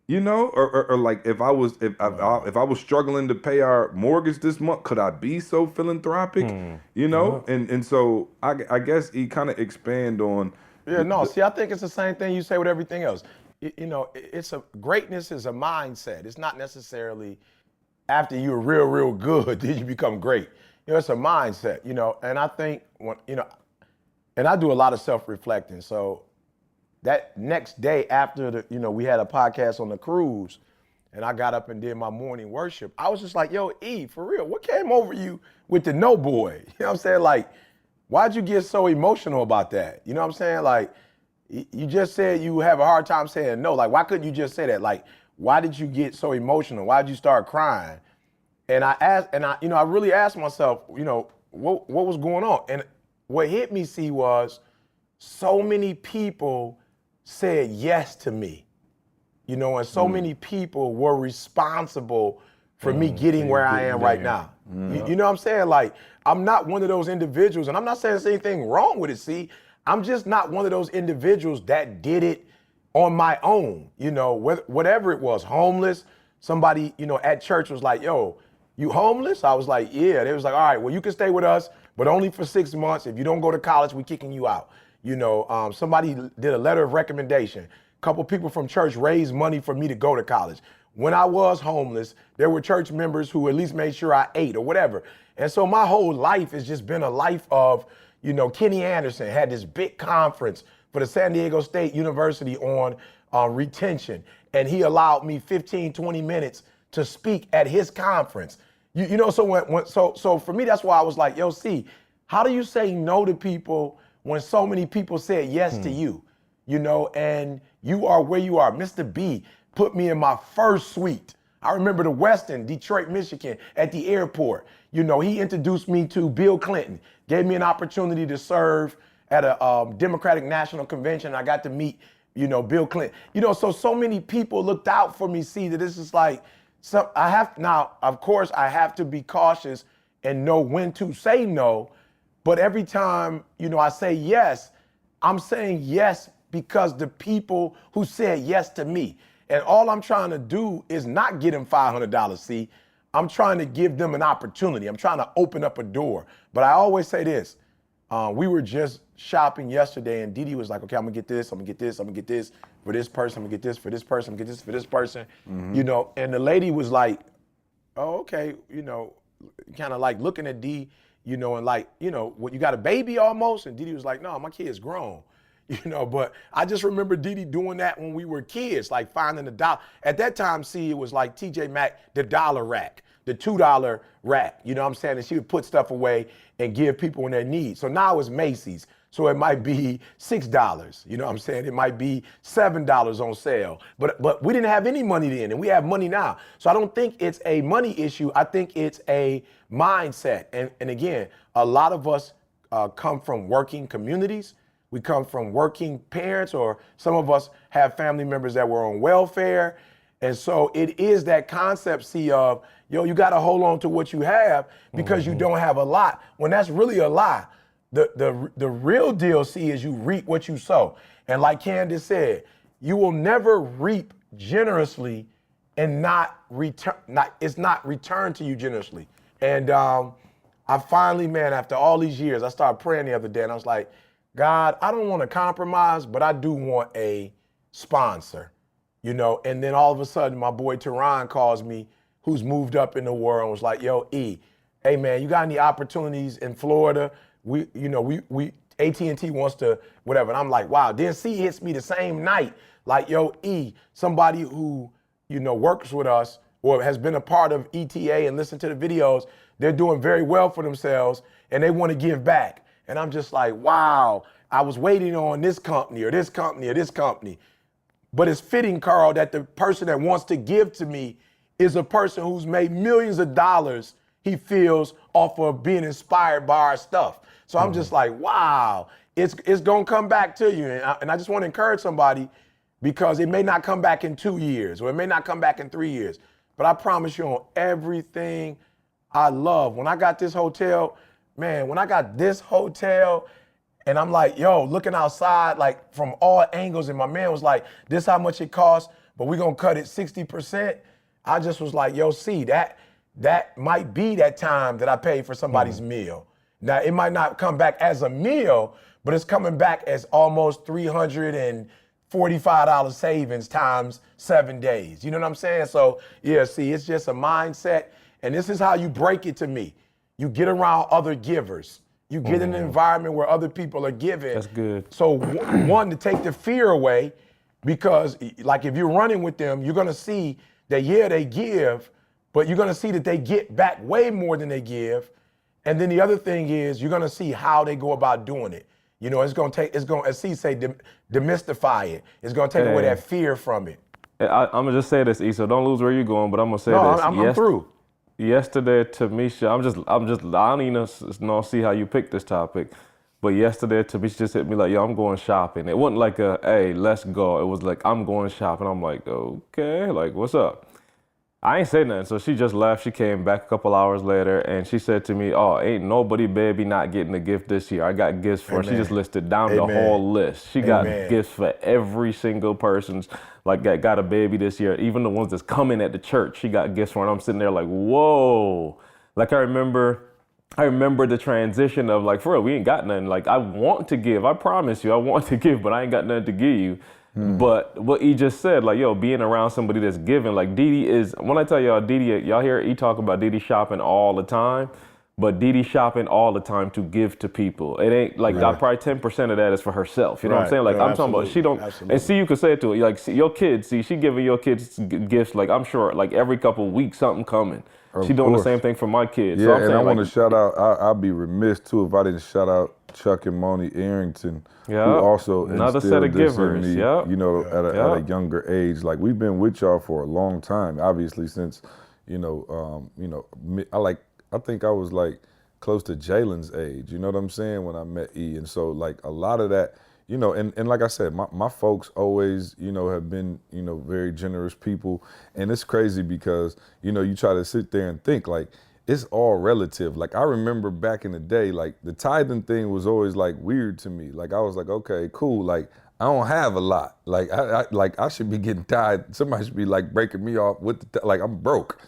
or like if I was struggling to pay our mortgage this month, could I be so philanthropic, and so I guess he kind of expand on. Yeah, no, see, I think it's the same thing you say with everything else. Greatness is a mindset. It's not necessarily after you're real good did you become great. It's a mindset, and I think and I do a lot of self-reflecting. So that next day after we had a podcast on the cruise and I got up and did my morning worship, I was just like, yo, E, for real, what came over you with the no boy? You know what I'm saying? Like, why'd you get so emotional about that? You know what I'm saying? Like, you just said you have a hard time saying no. Like, why couldn't you just say that? Like, why did you get so emotional? Why did you start crying? And I really asked myself, what was going on? And what hit me, was so many people said yes to me, and so many people were responsible for me getting where I am right now. You know what I'm saying? Like, I'm not one of those individuals, and I'm not saying there's anything wrong with it, see? I'm just not one of those individuals that did it on my own, whatever it was, homeless. Somebody, at church was like, yo, you homeless? I was like, yeah. They was like, all right, well, you can stay with us, but only for 6 months. If you don't go to college, we kicking you out. Somebody did a letter of recommendation. A couple people from church raised money for me to go to college. When I was homeless, there were church members who at least made sure I ate or whatever. And so my whole life has just been a life of, Kenny Anderson had this big conference for the San Diego State University on retention. And he allowed me 15, 20 minutes to speak at his conference. So for me, that's why I was like, yo, see, how do you say no to people when so many people said yes to you? And you are where you are. Mr. B put me in my first suite. I remember the Westin, Detroit, Michigan, at the airport. He introduced me to Bill Clinton, gave me an opportunity to serve at a Democratic National Convention. I got to meet, Bill Clinton. So many people looked out for me, see that this is like, of course, I have to be cautious and know when to say no. But every time, I say yes, I'm saying yes because the people who said yes to me. And all I'm trying to do is not get them $500, see? I'm trying to give them an opportunity. I'm trying to open up a door. But I always say this. We were just shopping yesterday, and Didi was like, okay, I'm going to get this, I'm going to get this, I'm going to get this for this person, I'm going to get this for this person, I'm going to get this for this person. And the lady was like, oh, okay, kind of like looking at D, and like, what, you got a baby almost? And Didi was like, no, my kid's grown. But I just remember Didi doing that when we were kids, like finding the dollar. At that time, see, it was like TJ Maxx, the dollar rack, the $2 rack, you know what I'm saying? And she would put stuff away and give people in their need. So now it's Macy's. So it might be $6, you know what I'm saying? It might be $7 on sale. But we didn't have any money then, and we have money now. So I don't think it's a money issue. I think it's a mindset. And again, a lot of us come from working communities. We come from working parents, or some of us have family members that were on welfare. And so it is that concept, see, of, you got to hold on to what you have because you don't have a lot, when that's really a lie. The real deal, see, is you reap what you sow. And like Candace said, you will never reap generously and it's not returned to you generously. And I finally, man, after all these years, I started praying the other day, and I was like, God, I don't want to compromise, but I do want a sponsor, And then all of a sudden, my boy Teron calls me, who's moved up in the world, and was like, yo, E, hey man, you got any opportunities in Florida? We AT&T wants to, whatever. And I'm like, wow. Then C hits me the same night, like, yo, E, somebody who, works with us or has been a part of ETA and listened to the videos, they're doing very well for themselves and they want to give back. And I'm just like, wow, I was waiting on this company or this company or this company. But it's fitting, Carl, that the person that wants to give to me is a person who's made millions of dollars, he feels, off of being inspired by our stuff. So I'm just like, wow, it's going to come back to you. And I just want to encourage somebody, because it may not come back in 2 years or it may not come back in 3 years. But I promise you, on everything I love, when I got this hotel, man, and I'm like, yo, looking outside, like from all angles, and my man was like, this how much it costs, but we're going to cut it 60%. I just was like, yo, see, that might be that time that I paid for somebody's meal. Now, it might not come back as a meal, but it's coming back as almost $345 savings times 7 days. You know what I'm saying? So, yeah, see, it's just a mindset. And this is how you break it to me. You get around other givers. You get in an environment where other people are giving. That's good. So one, to take the fear away, because like if you're running with them, you're going to see that, yeah, they give, but you're going to see that they get back way more than they give. And then the other thing is you're going to see how they go about doing it. It's going to, as C say, demystify it. It's going to take away that fear from it. I'm going to just say this, E, so don't lose where you're going, but I'm going to say this. I'm through. Yesterday, Tamisha, I don't even know see how you picked this topic, But yesterday, Tavisha just hit me like, yo, I'm going shopping. It wasn't like hey, let's go. It was like, I'm going shopping. I'm like, okay, like, what's up? I ain't say nothing. So she just left. She came back a couple hours later and she said to me, oh, ain't nobody, baby, not getting a gift this year. I got gifts for her. She just listed down the whole list. She got gifts for every single person's, like, got a baby this year. Even the ones that's coming at the church, she got gifts for. And I'm sitting there like, whoa. Like, I remember the transition of, like, for real, we ain't got nothing. Like, I want to give. I promise you, I want to give, but I ain't got nothing to give you. But what he just said, like, yo, being around somebody that's giving, like Didi is, when I tell y'all, Didi, y'all hear he talk about Didi shopping all the time, but Didi shopping all the time to give to people. It ain't like, probably 10% of that is for herself. You know what I'm saying? Like, I'm talking about, she don't, and see, you can say it to her, like, see, your kids, see, she giving your kids gifts, like, I'm sure, like, every couple of weeks, something coming. She doing the same thing for my kids. Yeah, so I'm and saying, I want to shout out, I'd be remiss too if I didn't shout out Chuck and Moni Arrington, who also another set of this givers. in me, you know, at a younger age. Like, we've been with y'all for a long time, obviously since, I think I was like close to Jalen's age, you know what I'm saying, when I met E. And so, like, a lot of that, you know, and like I said, my folks always, you know, have been, you know, very generous people. And it's crazy because, you know, you try to sit there and think, like, it's all relative. Like, I remember back in the day, like, the tithing thing was always, like, weird to me. Like, I was like, okay, cool. Like, I don't have a lot. Like, I should be getting tithed. Somebody should be, like, breaking me off with like, I'm broke.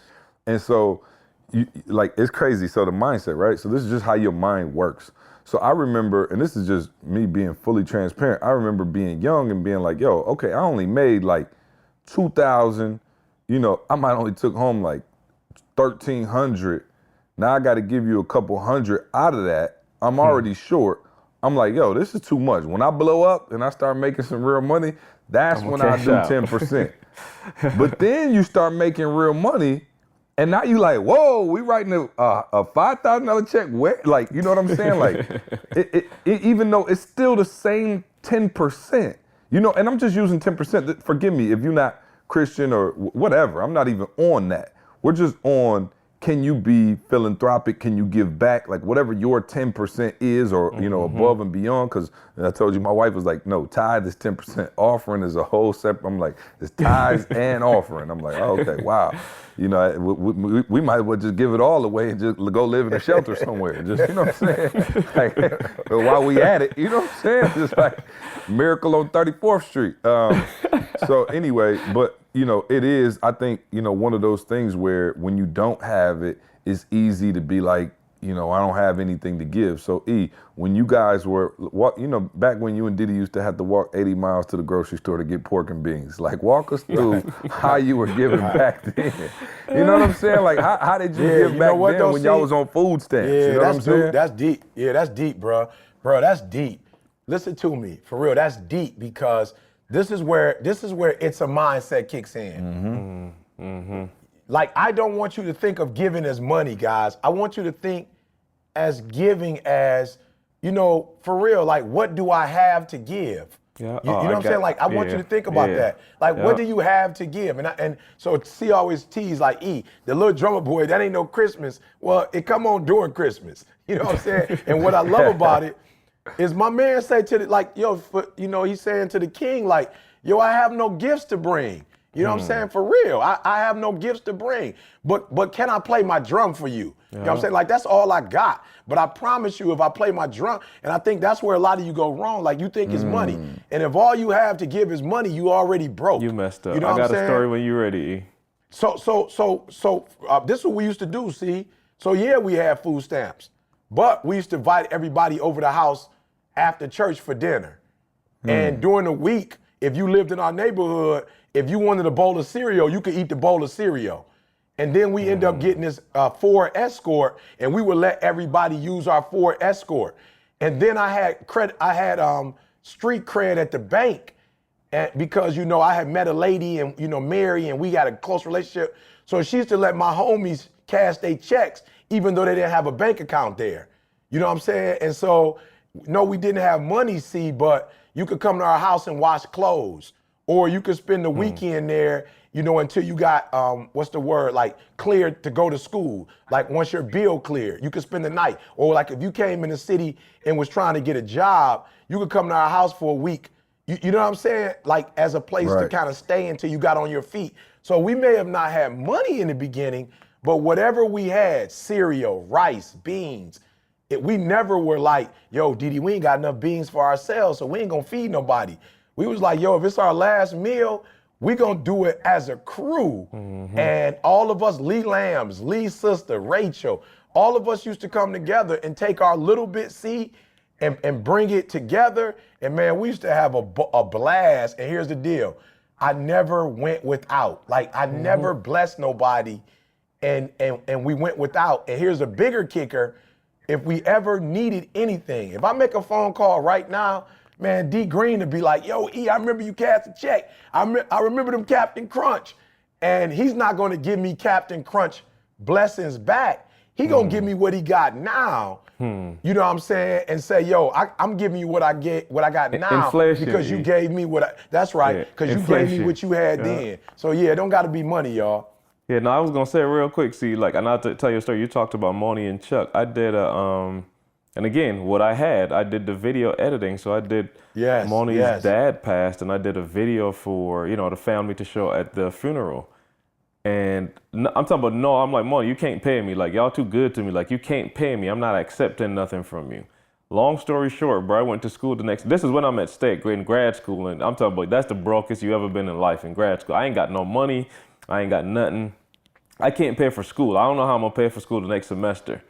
And so, like, it's crazy. So the mindset, right? So this is just how your mind works. So I remember, and this is just me being fully transparent, I remember being young and being like, yo, okay, I only made like 2,000, you know, I might only took home like 1,300. Now I got to give you a couple hundred out of that. I'm already short. I'm like, yo, this is too much. When I blow up and I start making some real money, that's when I do 10%. But then you start making real money, and now you like, whoa, we writing a $5,000 check. Where, like, you know what I'm saying? Like, it, even though it's still the same 10%, you know. And I'm just using 10%. Forgive me if you're not Christian or whatever. I'm not even on that. We're just on, can you be philanthropic? Can you give back? Like, whatever your 10% is, or, you know, above and beyond. Because I told you, my wife was like, no, tithe is 10%. Offering is a whole separate. I'm like, it's tithes and offering. I'm like, oh, okay, wow. You know, we might as well just give it all away and just go live in a shelter somewhere. Just, you know what I'm saying? Like, while we at it, you know what I'm saying? Just like Miracle on 34th Street. So anyway, but, you know, it is, I think, you know, one of those things where when you don't have it, it's easy to be like, you know, I don't have anything to give. So E, when you guys were, you know, back when you and Didi used to have to walk 80 miles to the grocery store to get pork and beans, like, walk us through how you were giving back then. You know what I'm saying? Like, how did you give back then when y'all was on food stamps? Yeah, you know what I'm saying? That's deep. Yeah, that's deep, bro. Bro, that's deep. Listen to me, for real. That's deep, because this is where it's a mindset kicks in. Like, I don't want you to think of giving as money, guys. I want you to think as giving as, you know, for real, like, what do I have to give? Yeah. You know what I'm saying? Like, I want you to think about that. Like, what do you have to give? And so C always tease, like, E, the little drummer boy, that ain't no Christmas. Well, it come on during Christmas. You know what I'm saying? And what I love about it is my man say to the, like, yo, you know, he's saying to the king, like, yo, I have no gifts to bring. You know what I'm saying? For real. I have no gifts to bring. But can I play my drum for you? You know what I'm saying? Like, that's all I got. But I promise you, if I play my drum, and I think that's where a lot of you go wrong. Like, you think it's money. And if all you have to give is money, you already broke. You messed up. You know I what got I'm a saying? story when you're ready. So this is what we used to do, see? So yeah, we had food stamps. But we used to invite everybody over the house after church for dinner. And during the week, if you lived in our neighborhood, if you wanted a bowl of cereal, you could eat the bowl of cereal. And then we end up getting this Ford Escort, and we would let everybody use our Ford Escort. And then I had street cred at the bank, and because, you know, I had met a lady, and, you know, Mary, and we got a close relationship. So she used to let my homies cash their checks, even though they didn't have a bank account there. You know what I'm saying? And so, no, we didn't have money, see, but you could come to our house and wash clothes, or you could spend the weekend there, you know, until you got, what's the word, like cleared to go to school. Like once your bill cleared, you could spend the night. Or like if you came in the city and was trying to get a job, you could come to our house for a week. You know what I'm saying? Like as a place to kind of stay until you got on your feet. So we may have not had money in the beginning, but whatever we had, cereal, rice, beans, we never were like, yo, Didi, we ain't got enough beans for ourselves, so we ain't gonna feed nobody. We was like, yo, if it's our last meal, we gonna do it as a crew. And all of us, Lee Lambs, Lee's sister, Rachel, all of us used to come together and take our little bit seed and bring it together. And man, we used to have a blast. And here's the deal. I never went without. Like I never blessed nobody and we went without. And here's the bigger kicker. If we ever needed anything, if I make a phone call right now, man, D Green would be like, yo, E, I remember you cashed a check. I remember them Captain Crunch. And he's not gonna give me Captain Crunch blessings back. He gonna give me what he got now. You know what I'm saying? And say, yo, I'm giving you what I got now. Inflation, because you gave me that's right, because you gave me what you had then. So yeah, it don't gotta be money, y'all. Yeah, no, I was gonna say real quick. See, like, and I'll tell you a story. You talked about Moni and Chuck. I did and again, what I did the video editing. So I did Moni's dad passed, and I did a video for the family to show at the funeral. And I'm talking about I'm like, Moni, you can't pay me. Like, y'all too good to me. Like, you can't pay me. I'm not accepting nothing from you. Long story short, bro, I went to school this is when I'm at State, in grad school, and I'm talking about that's the brokest you ever been in life in grad school. I ain't got no money. I ain't got nothing. I can't pay for school. I don't know how I'm gonna pay for school the next semester.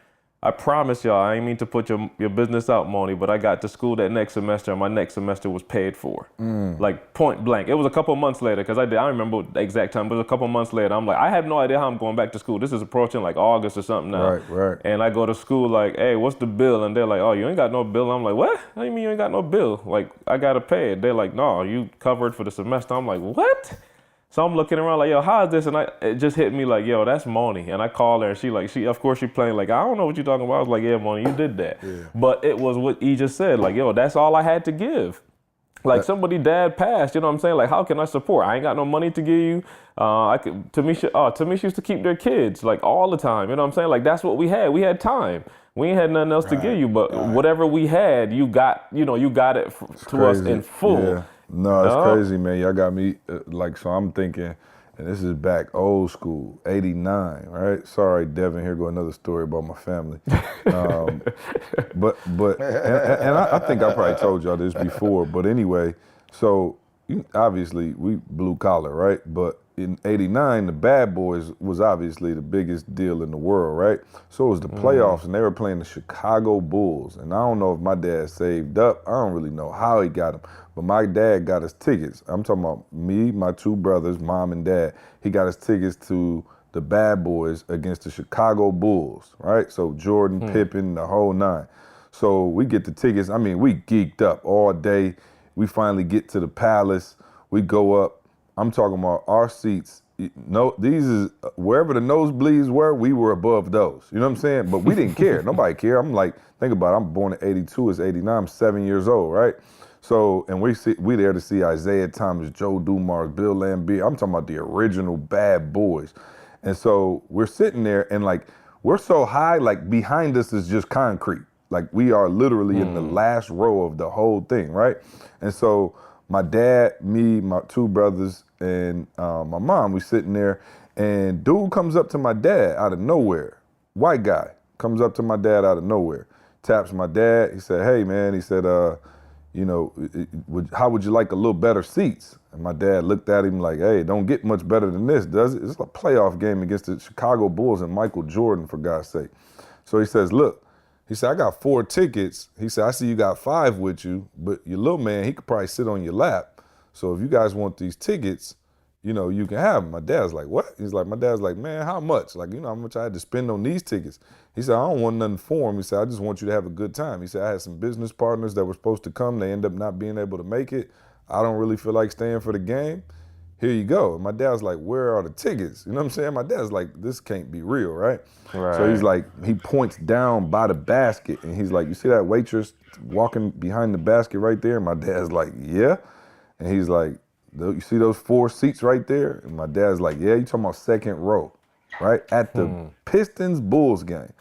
I promise y'all, I ain't mean to put your business out, Moni, but I got to school that next semester and my next semester was paid for. Like point blank. It was a couple months later, because I don't remember the exact time, but it was a couple months later. I'm like, I have no idea how I'm going back to school. This is approaching like August or something now. Right. And I go to school like, hey, what's the bill? And they're like, oh, you ain't got no bill. I'm like, what? How do you mean you ain't got no bill? Like, I gotta pay it. They're like, no, you covered for the semester. I'm like, what? So I'm looking around like, yo, how is this? And it just hit me like, yo, that's Moni. And I called her and she of course she playing like, I don't know what you're talking about. I was like, yeah, Moni, you did that. Yeah. But it was what he just said, like, yo, that's all I had to give. Like somebody dad passed, you know what I'm saying? Like, how can I support? I ain't got no money to give you. Tamisha used to keep their kids like all the time. You know what I'm saying? Like, that's what we had. We had time. We ain't had nothing else to give you, but whatever we had, you got it to us in full. Yeah. No, it's crazy, man. Y'all got me so I'm thinking, and this is back old school, 89, right? Sorry, Devin, here go another story about my family. But I think I probably told y'all this before, but anyway, so obviously we blue collar, right? But in 89, the Bad Boys was obviously the biggest deal in the world, right? So it was the playoffs, and they were playing the Chicago Bulls. And I don't know if my dad saved up. I don't really know how he got them. But my dad got us tickets. I'm talking about me, my two brothers, mom and dad. He got us tickets to the Bad Boys against the Chicago Bulls, right? So Jordan, Pippen, the whole nine. So we get the tickets. I mean, we geeked up all day. We finally get to the Palace. We go up. I'm talking about our seats. These is wherever the nosebleeds were, we were above those. You know what I'm saying? But we didn't care. Nobody cared. I'm like, think about it. I'm born in 82. It's 89. I'm 7 years old, right? So, and we there to see Isaiah Thomas, Joe Dumars, Bill Laimbeer. I'm talking about the original Bad Boys. And so we're sitting there and like, we're so high, like behind us is just concrete. Like we are literally in the last row of the whole thing, right? And so my dad, me, my two brothers, and my mom, we sitting there, and dude comes up to my dad out of nowhere. White guy comes up to my dad out of nowhere, taps my dad. He said, hey, man, he said, how would you like a little better seats? And my dad looked at him like, hey, don't get much better than this, does it? It's a playoff game against the Chicago Bulls and Michael Jordan, for God's sake. So he says, look, he said, I got 4 tickets. He said, I see you got 5 with you, but your little man, he could probably sit on your lap. So if you guys want these tickets, you can have them. My dad's like, what? My dad's like, man, how much? Like, how much I had to spend on these tickets? He said, I don't want nothing for him. He said, I just want you to have a good time. He said, I had some business partners that were supposed to come. They end up not being able to make it. I don't really feel like staying for the game. Here you go. And my dad's like, where are the tickets? You know what I'm saying? My dad's like, this can't be real, right? So he's like, he points down by the basket and he's like, you see that waitress walking behind the basket right there? And my dad's like, yeah. And he's like, You see those 4 seats right there? And my dad's like, yeah, you talking about second row, right? At the Pistons-Bulls game.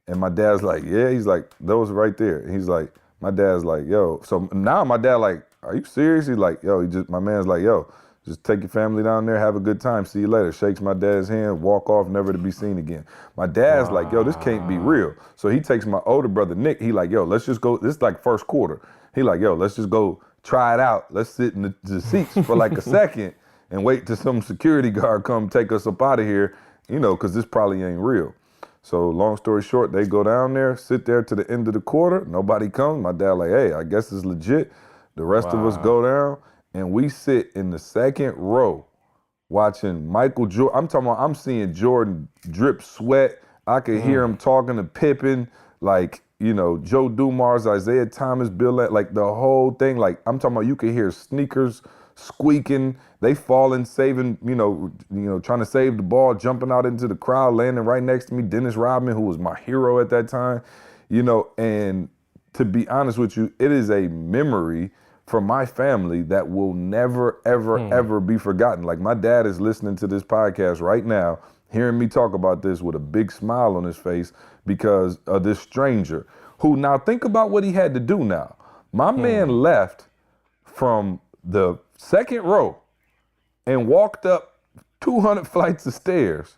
And my dad's like, yeah, he's like, those right there. And he's like, my dad's like, yo. So now my dad like, are you serious? He's like, yo, my man's like, yo, just take your family down there, have a good time, see you later. Shakes my dad's hand, walk off, never to be seen again. My dad's like, yo, this can't be real. So he takes my older brother, Nick, he like, yo, let's just go, this is like first quarter. He like, yo, let's just go try it out. Let's sit in the seats for like a second and wait till some security guard come take us up out of here, because this probably ain't real. So long story short, they go down there, sit there to the end of the quarter. Nobody comes. My dad like, hey, I guess it's legit. The rest of us go down, and we sit in the second row watching Michael Jordan. I'm seeing Jordan drip sweat. I could hear him talking to Pippen, like, Joe Dumars, Isaiah Thomas, Bill, like the whole thing. Like, I'm talking about you could hear sneakers squeaking, they falling, saving, trying to save the ball, jumping out into the crowd, landing right next to me, Dennis Rodman, who was my hero at that time, and to be honest with you, it is a memory for my family that will never, ever, ever be forgotten. Like, my dad is listening to this podcast right now, hearing me talk about this with a big smile on his face because of this stranger who, now think about what he had to do now. My man left from the second row and walked up 200 flights of stairs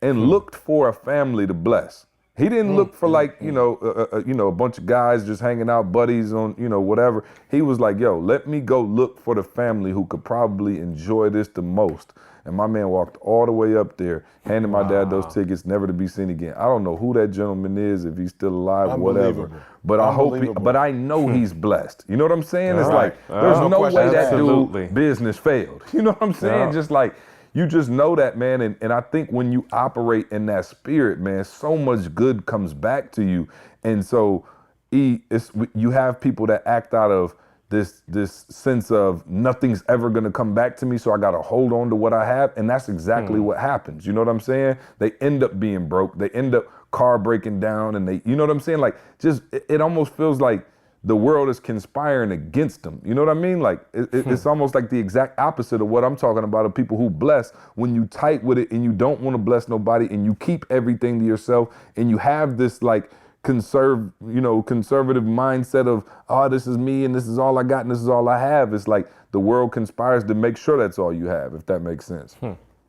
and looked for a family to bless. He didn't look for like, a bunch of guys just hanging out, buddies on, whatever. He was like, yo, let me go look for the family who could probably enjoy this the most. And my man walked all the way up there, handed my dad those tickets, never to be seen again. I don't know who that gentleman is, if he's still alive, whatever. But I hope but I know he's blessed. You know what I'm saying? It's like, there's no way that dude business failed. You know what I'm saying? Just like, you just know that, man. And I think when you operate in that spirit, man, so much good comes back to you. And so you have people that act out of this sense of nothing's ever going to come back to me, so I got to hold on to what I have. And that's exactly what happens. You know what I'm saying? They end up being broke. They end up car breaking down, and you know what I'm saying? Like, just, it almost feels like the world is conspiring against them. You know what I mean? Like, it's almost like the exact opposite of what I'm talking about, of people who bless. When you tight with it and you don't want to bless nobody and you keep everything to yourself and you have this like conservative mindset of, oh, this is me and this is all I got and this is all I have. It's like the world conspires to make sure that's all you have, if that makes sense.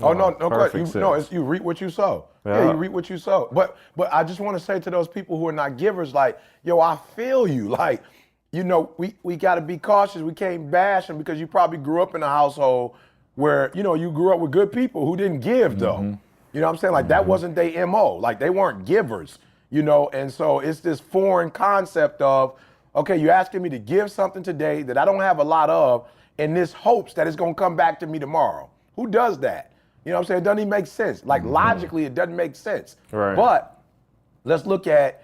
Oh, no question. You reap what you sow. Yeah, you reap what you sow. But I just want to say to those people who are not givers, like, yo, I feel you. Like, we got to be cautious. We can't bash them because you probably grew up in a household where, you grew up with good people who didn't give, though. You know what I'm saying? Like, that wasn't their MO. Like, they weren't givers, And so it's this foreign concept of, okay, you're asking me to give something today that I don't have a lot of, in this hopes that it's going to come back to me tomorrow. Who does that? You know what I'm saying? It doesn't even make sense. Like, logically, it doesn't make sense. Right. But let's look at,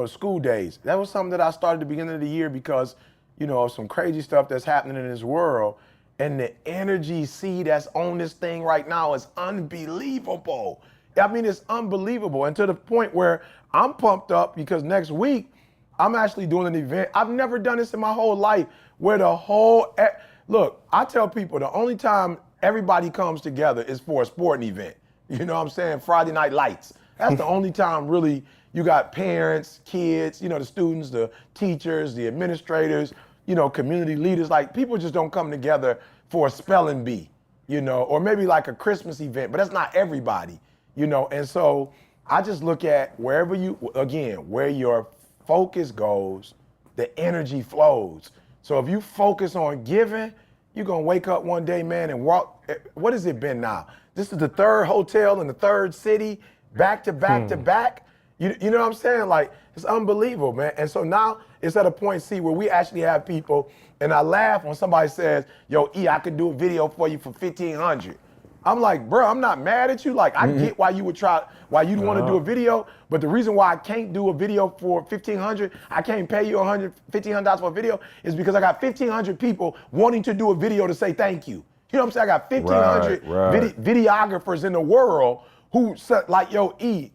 school days. That was something that I started at the beginning of the year because, of some crazy stuff that's happening in this world. And the energy that's on this thing right now is unbelievable. I mean, it's unbelievable. And to the point where I'm pumped up because next week, I'm actually doing an event. I've never done this in my whole life where look, I tell people the only time everybody comes together is for a sporting event. You know what I'm saying? Friday Night Lights. That's the only time really you got parents, kids, the students, the teachers, the administrators, community leaders. Like, people just don't come together for a spelling bee, or maybe like a Christmas event, but that's not everybody, And so I just look at where your focus goes, the energy flows. So if you focus on giving, you're going to wake up one day, man, and walk. What has it been now? This is the third hotel in the third city, back to back to back. You know what I'm saying? Like, it's unbelievable, man. And so now it's at a point, where we actually have people, and I laugh when somebody says, yo, I could do a video for you for $1,500. I'm like, bro, I'm not mad at you. Like, I get why you would why you'd want to do a video, but the reason why I can't do a video for $1,500, I can't pay you $1,500 for a video, is because I got 1,500 people wanting to do a video to say thank you. You know what I'm saying? I got 1,500 videographers in the world who said, like, yo,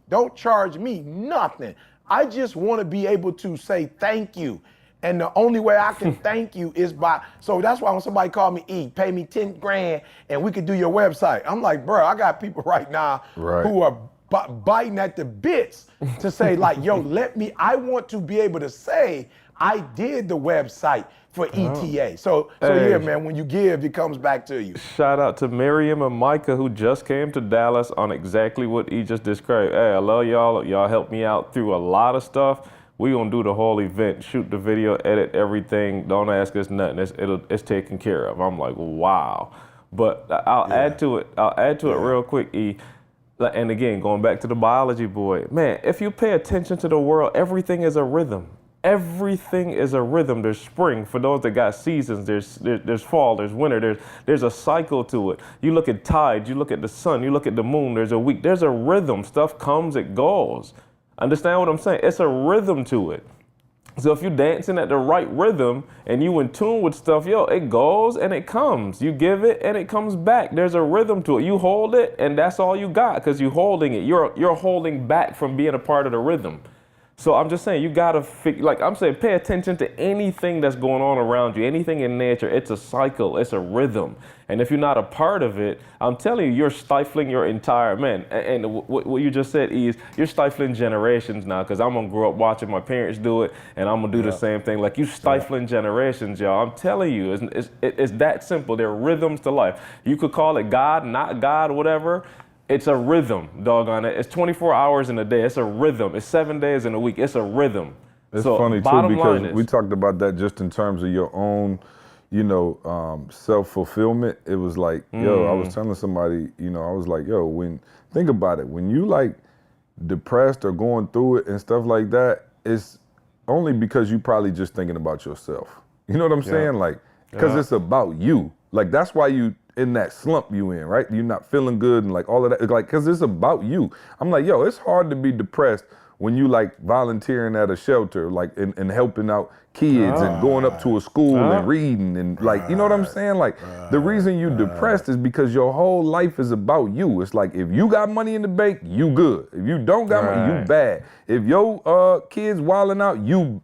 don't charge me nothing. I just want to be able to say thank you. And the only way I can thank you is by, so that's why when somebody called me, E, pay me 10 grand and we could do your website. I'm like, bro, I got people right now who are biting at the bits to say like, yo, I want to be able to say I did the website for ETA. So yeah, man, when you give, it comes back to you. Shout out to Miriam and Micah who just came to Dallas on exactly what he just described. Hey, I love y'all. Y'all helped me out through a lot of stuff. We gonna do the whole event, shoot the video, edit everything. Don't ask us nothing. It's taken care of. I'm like, wow. But I'll add to it. I'll add to it real quick, E. And again, going back to the biology boy, man, if you pay attention to the world, everything is a rhythm. Everything is a rhythm. There's spring for those that got seasons. There's fall. There's winter. There's a cycle to it. You look at tides. You look at the sun. You look at the moon. There's a week. There's a rhythm. Stuff comes. It goes. Understand what I'm saying? It's a rhythm to it. So if you're dancing at the right rhythm and you in tune with stuff, yo, it goes and it comes. You give it and it comes back. There's a rhythm to it. You hold it and that's all you got because you're holding it. You're holding back from being a part of the rhythm. So I'm just saying, you gotta, like I'm saying, pay attention to anything that's going on around you, anything in nature. It's a cycle, it's a rhythm. And if you're not a part of it, I'm telling you, you're stifling your entire, man. And what you just said is, you're stifling generations now, because I'm gonna grow up watching my parents do it, and I'm gonna do the same thing. Like, you stifling generations, y'all. I'm telling you, it's that simple. There are rhythms to life. You could call it God, not God, whatever. It's a rhythm, doggone it. It's 24 hours in a day. It's a rhythm. It's 7 days in a week. It's a rhythm. It's so funny too because we talked about that just in terms of your own, self-fulfillment. It was like, yo, I was telling somebody, I was like, yo, think about it. When you like depressed or going through it and stuff like that, it's only because you probably just thinking about yourself. You know what I'm saying? Like, because it's about you. Like, that's why you in that slump you in, right? You're not feeling good and like all of that, like, because it's about you. I'm like, yo, it's hard to be depressed when you like volunteering at a shelter, like and helping out kids and going up to a school and reading and like, you know what I'm saying? Like, the reason you depressed is because your whole life is about you. It's like, if you got money in the bank, you good. If you don't got money, you bad. If your kids wilding out, you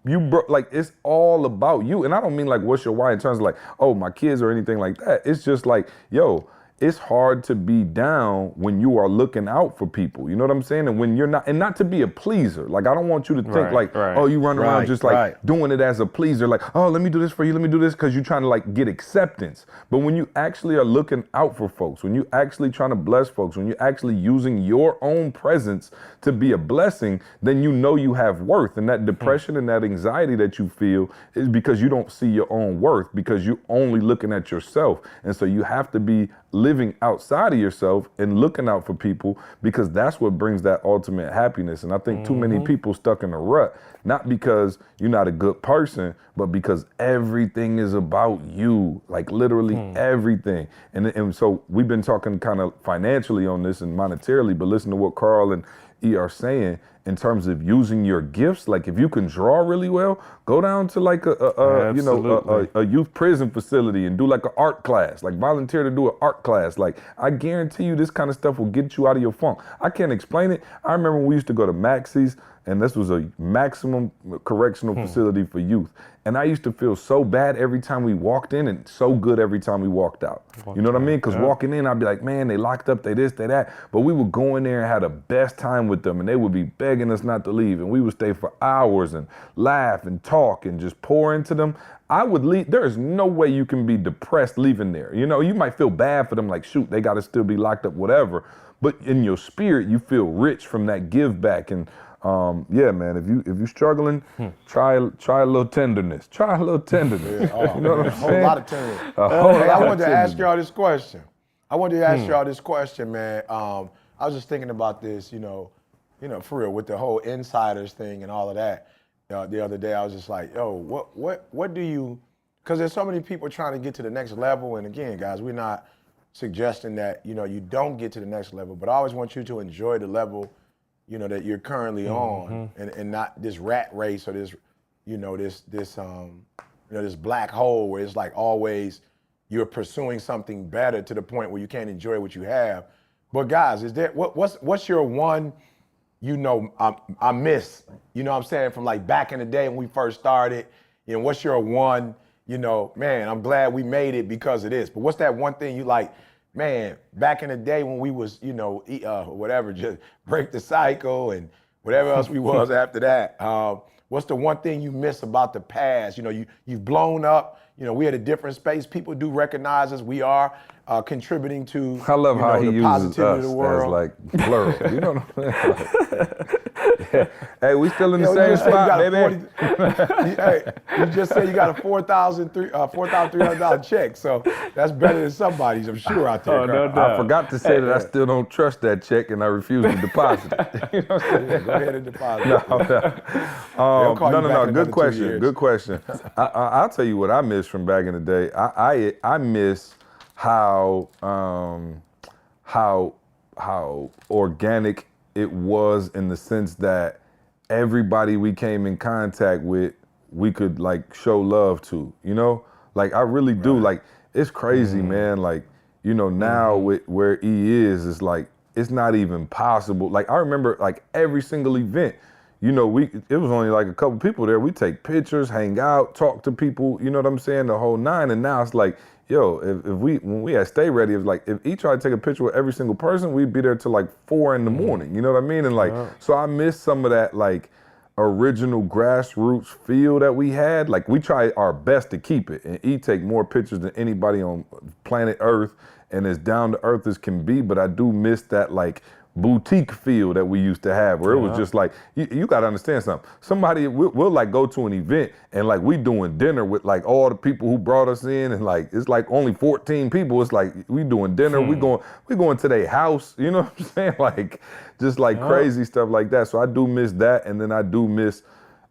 like, it's all about you. And I don't mean like, what's your why in terms of like, oh, my kids or anything like that. It's just like, yo, it's hard to be down when you are looking out for people. You know what I'm saying? And when you're not, and not to be a pleaser. Like, I don't want you to think oh, you run around just like doing it as a pleaser. Like, oh, let me do this for you. Let me do this because you're trying to like get acceptance. But when you actually are looking out for folks, when you actually trying to bless folks, when you're actually using your own presence to be a blessing, then you know you have worth. And that depression and that anxiety that you feel is because you don't see your own worth, because you're only looking at yourself. And so you have to be living outside of yourself and looking out for people, because that's what brings that ultimate happiness. And I think too many people stuck in a rut, not because you're not a good person, but because everything is about you, like literally everything. And so we've been talking kind of financially on this and monetarily, but listen to what Carl and E are saying in terms of using your gifts. Like, if you can draw really well, go down to like a youth prison facility and do like an art class, like volunteer to do an art class. Like, I guarantee you this kind of stuff will get you out of your funk. I can't explain it. I remember when we used to go to Maxie's, and this was a maximum correctional facility for youth. And I used to feel so bad every time we walked in and so good every time we walked out. You know what I mean? Because walking in, I'd be like, man, they locked up, they this, they that. But we would go in there and have the best time with them, and they would be begging us not to leave. And we would stay for hours and laugh and talk and just pour into them. I would leave. There is no way you can be depressed leaving there. You know, you might feel bad for them, like, shoot, they got to still be locked up, whatever. But in your spirit, you feel rich from that give back. And yeah, man, if you struggling, try a little tenderness. Try a little tenderness. You know what I'm saying? A whole lot of tenderness. I wanted to ask y'all this question. Man. I was just thinking about this, you know, for real, with the whole insiders thing and all of that. The other day, I was just like, yo, what do you? Because there's so many people trying to get to the next level. And again, guys, we're not suggesting that you don't get to the next level, but I always want you to enjoy the level that you're currently on, and not this rat race or this, this black hole where it's like always you're pursuing something better to the point where you can't enjoy what you have. But guys, is there what's your one, I miss, from like back in the day when we first started, You know, what's your one, you know, man, I'm glad we made it because of this. But what's that one thing you like, man, back in the day when we was, you know, whatever, just break the cycle and whatever else we was after that. What's the one thing you miss about the past? You know, you've blown up. You know, we at a different space. People do recognize us. We are contributing to I love how he the uses positivity us of the world. as like plural. You know what I'm saying? Yeah. Hey, we still in the You same just said you spot, got a baby. hey, you just said you got a $4,300 check, so that's better than somebody's, I'm sure, out there. Oh, no doubt. I forgot to say that I still don't trust that check and I refuse to deposit it. You know what I'm saying? Yeah, go ahead and deposit. No. call you back in Good another 2 question. years. Good question. I'll tell you what I miss from back in the day. I miss how organic it was in the sense that everybody we came in contact with, we could like show love to, you know? Like I really do. Like it's crazy, man. Like, you know, now with where E is like, it's not even possible. Like I remember like every single event, you know, it was only like a couple people there. We take pictures, hang out, talk to people, you know what I'm saying? The whole nine. And now it's like, yo, when we had Stay Ready, it was like, if each tried to take a picture with every single person, we'd be there till like 4 in the morning. You know what I mean? And like, so I miss some of that like original grassroots feel that we had. Like we try our best to keep it. And E take more pictures than anybody on planet Earth and as down to earth as can be. But I do miss that like boutique feel that we used to have, where it was just like, you got to understand something. Somebody, we'll like go to an event and like we doing dinner with like all the people who brought us in, and like it's like only 14 people. It's like we doing dinner, we going to their house, you know what I'm saying? Like just like crazy stuff like that. So I do miss that, and then I do miss,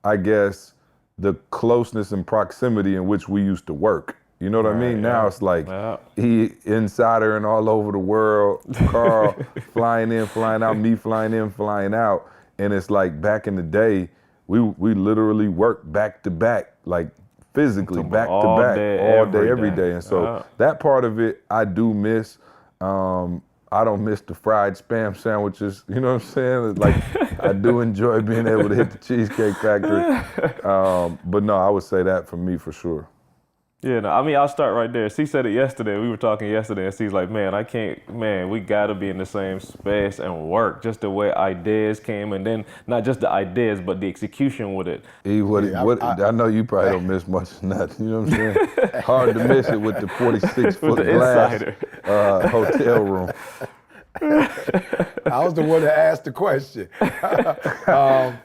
I guess, the closeness and proximity in which we used to work. You know what I mean? Now it's like he insider and all over the world, Carl flying in, flying out, me flying in, flying out. And it's like back in the day, we literally worked back to back, like physically back to back, all day, every day. And so that part of it, I do miss. I don't miss the fried Spam sandwiches. You know what I'm saying? It's like I do enjoy being able to hit the Cheesecake Factory. But no, I would say that for me for sure. Yeah, no, I mean, I'll start right there. C said it yesterday. We were talking yesterday, and C's like, man, we got to be in the same space and work just the way ideas came, and then not just the ideas, but the execution with it. I know you probably don't miss much of nothing, you know what I'm saying? Hard to miss it with the 46-foot glass hotel room. I was the one that asked the question. I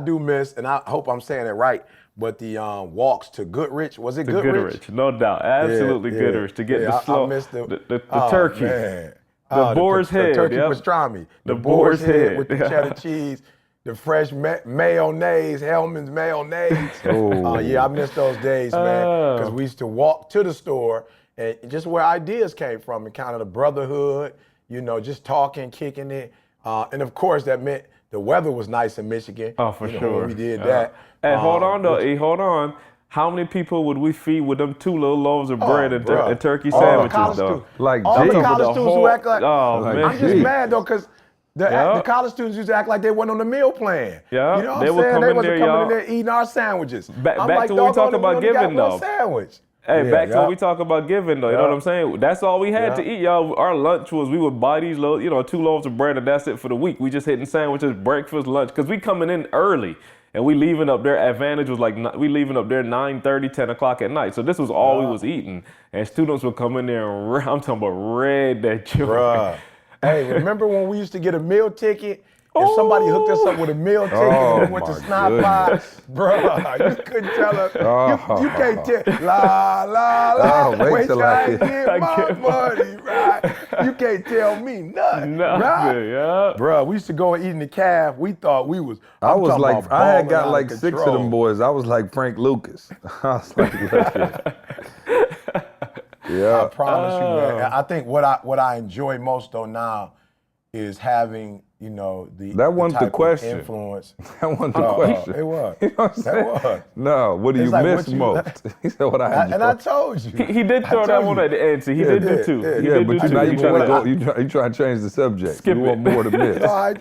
do miss, and I hope I'm saying it right, but the walks to Goodrich, was it Goodrich? No doubt, absolutely Goodrich. To get the slow, I missed the turkey, man. the boar's head, the turkey pastrami, the boar's head with the cheddar cheese, the fresh mayonnaise, Hellman's mayonnaise. I miss those days, man, because we used to walk to the store and just where ideas came from, and kind of the brotherhood, you know, just talking, kicking it, and of course that meant the weather was nice in Michigan. Oh, for sure. When we did that. Hey, hold on though. Hold on. How many people would we feed with them 2 little loaves of bread and turkey sandwiches, though? Like all the college students who act like, man. I'm just mad though, because the college students used to act like they weren't on the meal plan. Yeah, you know what they I'm were saying? coming They wasn't there, coming in there eating our sandwiches. Back like, to what we talked about we giving, only got though. one sandwich. Hey, back to what we talk about giving, though. You know what I'm saying? That's all we had to eat, y'all. Our lunch was, we would buy these, 2 loaves of bread, and that's it for the week. We just hitting sandwiches, breakfast, lunch, because we coming in early. And we leaving up there, Advantage was like, we leaving up there 9:30, 10 o'clock at night. So this was all we was eating. And students would come in there and, I'm talking about red that joint. Bruh. Hey, remember when we used to get a meal ticket? If somebody hooked us up with a meal ticket and we went to Snot Pie, bro, you couldn't tell us. You can't tell. Wait till I get my money, right? You can't tell me nothing, right? Yeah. Bro, we used to go and eat in the caf. We thought we was. I had got like 6 of them boys. I was like Frank Lucas. I was like, I promise you, man. I think what I enjoy most though now is having you know, the That wasn't the type of question. influence. That wasn't the question. It was. You know what I'm saying? That was. No, what do It's you like miss what you- most? He said, "What I I enjoy." told you. He did I throw that told one you. at the end. See, he Yeah, did do yeah, two. yeah. He Yeah, did but do now two. you trying to go. You trying to change the subject. Skip you it. want more to miss. No.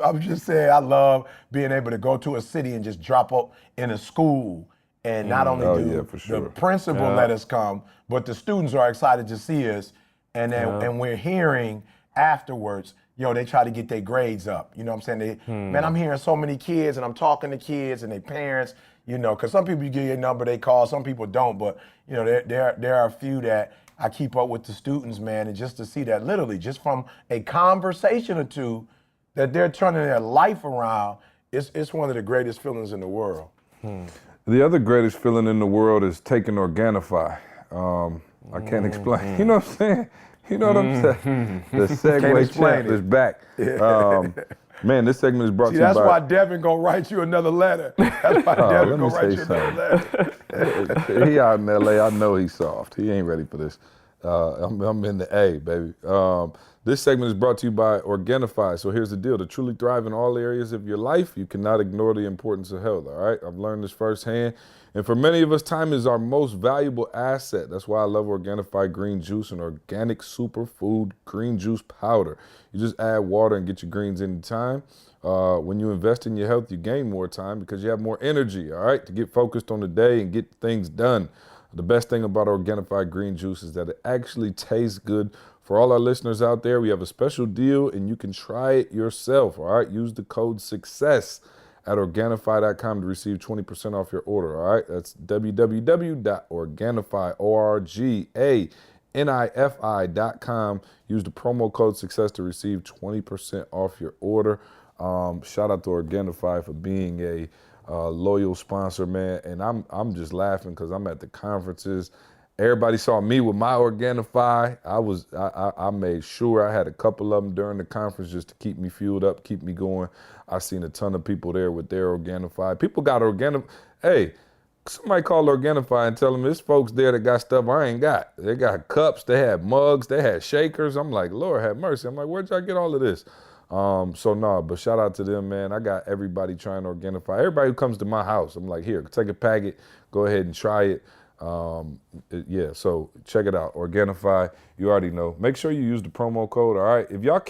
I'm just saying I love being able to go to a city and just drop up in a school and not only Oh, do yeah, for sure. the principal let us come, but the students are excited to see us. And then and we're hearing afterwards, they try to get their grades up. You know what I'm saying? Man, I'm hearing so many kids and I'm talking to kids and their parents, because some people you get your number, they call, some people don't, but there are a few that I keep up with the students, man, and just to see that literally just from a conversation or two that they're turning their life around, it's one of the greatest feelings in the world. The other greatest feeling in the world is taking Organifi. I can't explain. You know what I'm saying? You know what I'm saying? The Segway champ is back. Man, this segment is brought to you by... That's why Devin gonna write you another letter. That's why Devin gonna write you another letter. He out in LA, I know he's soft. He ain't ready for this. I'm in the A, baby. This segment is brought to you by Organifi. So here's the deal. To truly thrive in all areas of your life, you cannot ignore the importance of health, all right? I've learned this firsthand. And for many of us, time is our most valuable asset. That's why I love Organifi green juice and organic superfood green juice powder. You just add water and get your greens in time. When you invest in your health, you gain more time because you have more energy, all right, to get focused on the day and get things done. The best thing about Organifi green juice is that it actually tastes good. For all our listeners out there, we have a special deal and you can try it yourself, all right? Use the code SUCCESS at Organifi.com to receive 20% off your order, all right? That's www.Organifi.com. Use the promo code SUCCESS to receive 20% off your order. Shout out to Organifi for being a loyal sponsor, man. And I'm just laughing because I'm at the conferences. Everybody saw me with my Organifi. I made sure I had a couple of them during the conference just to keep me fueled up, keep me going. I seen a ton of people there with their Organifi. People got Organifi. Hey, somebody call Organifi and tell them there's folks there that got stuff I ain't got. They got cups, they had mugs, they had shakers. I'm like, Lord have mercy. I'm like, where'd y'all get all of this? But shout out to them, man. I got everybody trying Organifi. Everybody who comes to my house, I'm like, here, take a packet, go ahead and try it. So check it out, Organifi. You already know. Make sure you use the promo code, all right? If y'all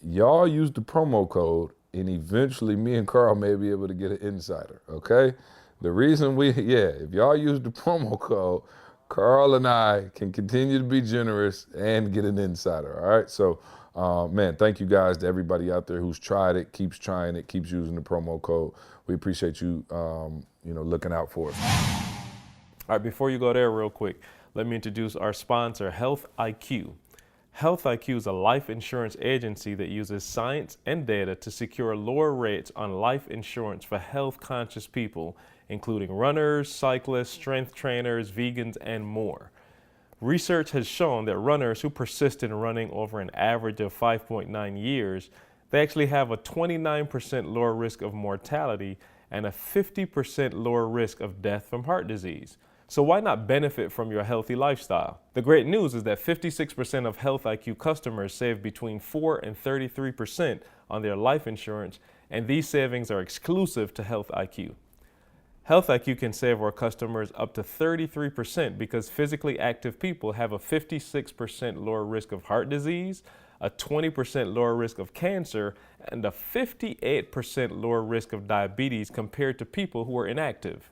y'all use the promo code, and eventually me and Carl may be able to get an insider, okay? The reason if y'all use the promo code, Carl and I can continue to be generous and get an insider, all right? So, man, thank you guys to everybody out there who's tried it, keeps trying it, keeps using the promo code. We appreciate you, looking out for us. All right, before you go there real quick, let me introduce our sponsor, Health IQ. Health IQ is a life insurance agency that uses science and data to secure lower rates on life insurance for health-conscious people, including runners, cyclists, strength trainers, vegans, and more. Research has shown that runners who persist in running over an average of 5.9 years, they actually have a 29% lower risk of mortality and a 50% lower risk of death from heart disease. So why not benefit from your healthy lifestyle? The great news is that 56% of Health IQ customers save between 4 and 33% on their life insurance, and these savings are exclusive to Health IQ. Health IQ can save our customers up to 33% because physically active people have a 56% lower risk of heart disease, a 20% lower risk of cancer, and a 58% lower risk of diabetes compared to people who are inactive.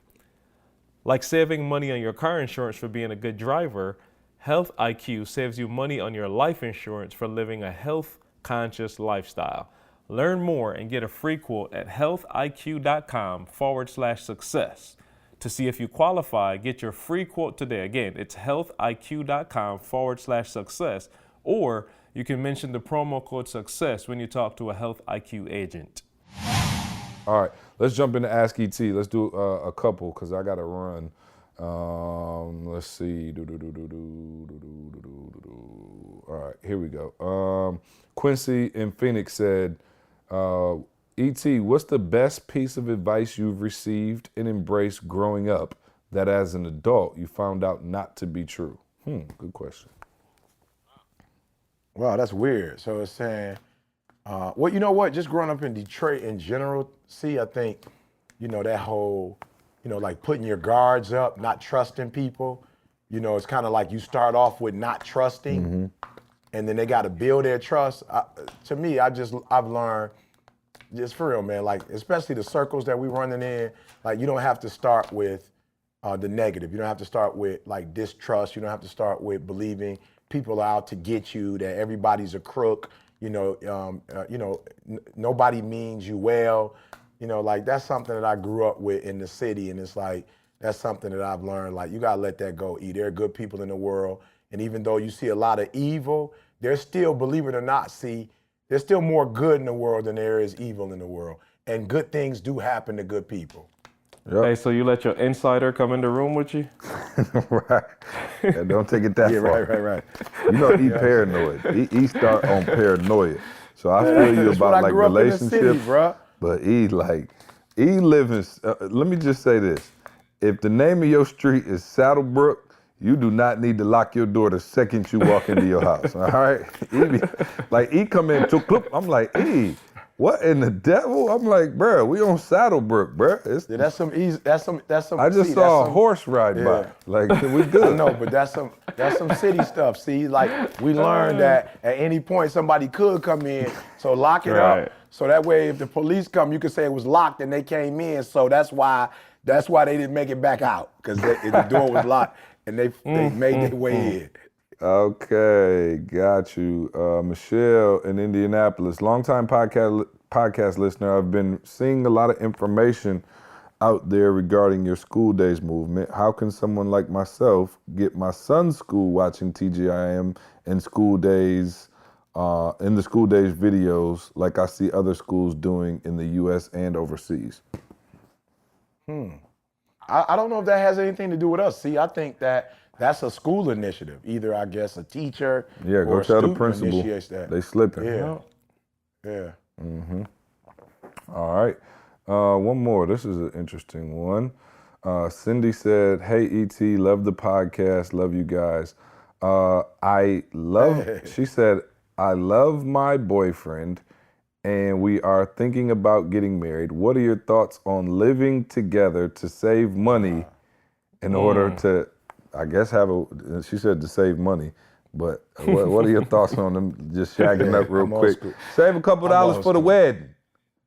Like saving money on your car insurance for being a good driver, Health IQ saves you money on your life insurance for living a health-conscious lifestyle. Learn more and get a free quote at healthiq.com/success. To see if you qualify, get your free quote today. Again, it's healthiq.com/success, or you can mention the promo code SUCCESS when you talk to a Health IQ agent. All right, let's jump into Ask ET. Let's do a couple because I got to run. Let's see. All right, here we go. Quincy in Phoenix said, ET, what's the best piece of advice you've received and embraced growing up that as an adult you found out not to be true? Good question. Wow, that's weird. So it's saying, well, you know what? Just growing up in Detroit in general, I think, that whole, like putting your guards up, not trusting people. It's kind of like you start off with not trusting, and then they got to build their trust. To me, I've learned, just for real, man, like especially the circles that we running in, like you don't have to start with the negative. You don't have to start with like distrust. You don't have to start with believing people are out to get you, that everybody's a crook. Nobody means you well. Like that's something that I grew up with in the city, and it's like that's something that I've learned. Like you gotta let that go. There are good people in the world, and even though you see a lot of evil, there's still, believe it or not, there's still more good in the world than there is evil in the world, and good things do happen to good people. Yep. Hey, so you let your insider come in the room with you? Right. Yeah, don't take it that far. Right. He paranoid. He start on paranoia. So I feel you about like relationships. But he living. Let me just say this: if the name of your street is Saddlebrook, you do not need to lock your door the second you walk into your house. All right? He come in, I'm like, what in the devil? I'm like, bro, we on Saddlebrook, bro. That's some easy. That's some. I just saw a horse ride by. Like, we good. I know, but that's some city stuff. See, like we learned that at any point somebody could come in. So lock it up. So that way, if the police come, you can say it was locked and they came in. So that's why they didn't make it back out, because the door was locked and they made their way in. Okay, got you. Michelle in Indianapolis, longtime podcast listener. I've been seeing a lot of information out there regarding your school days movement. How can someone like myself get my son's school watching TGIM and school days, in the school days videos like I see other schools doing in the U.S. and overseas? I don't know if that has anything to do with us. See, I think that's a school initiative. Either, I guess, a teacher or go tell a the principal initiates that. they slipping. Yeah. All right. One more. This is an interesting one. Cindy said, "Hey, E.T., love the podcast. Love you guys. She said, I love my boyfriend and we are thinking about getting married. What are your thoughts on living together to save money in order to, I guess, she said to save money, but what are your thoughts on them just shagging up real quick? Save a couple dollars for the wedding.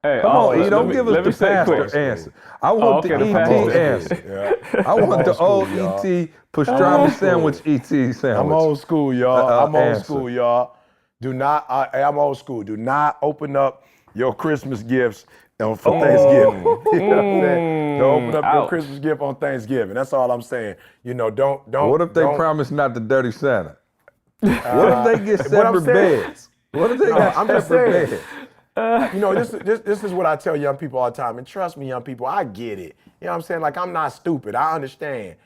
Hey, come on, E, don't give us the pastor answer. I want the ET answer. I want the old ET pastrami sandwich ET sandwich. I'm old school, y'all. I'm old school, y'all. I'm old school. Do not open up your Christmas gifts for Thanksgiving. You know what I'm saying? Don't open up your Christmas gift on Thanksgiving. That's all I'm saying. Don't. What if they promise not the dirty Santa? What if they get separate beds? What if they got separate beds? This is what I tell young people all the time. And trust me, young people, I get it. You know what I'm saying? Like, I'm not stupid. I understand.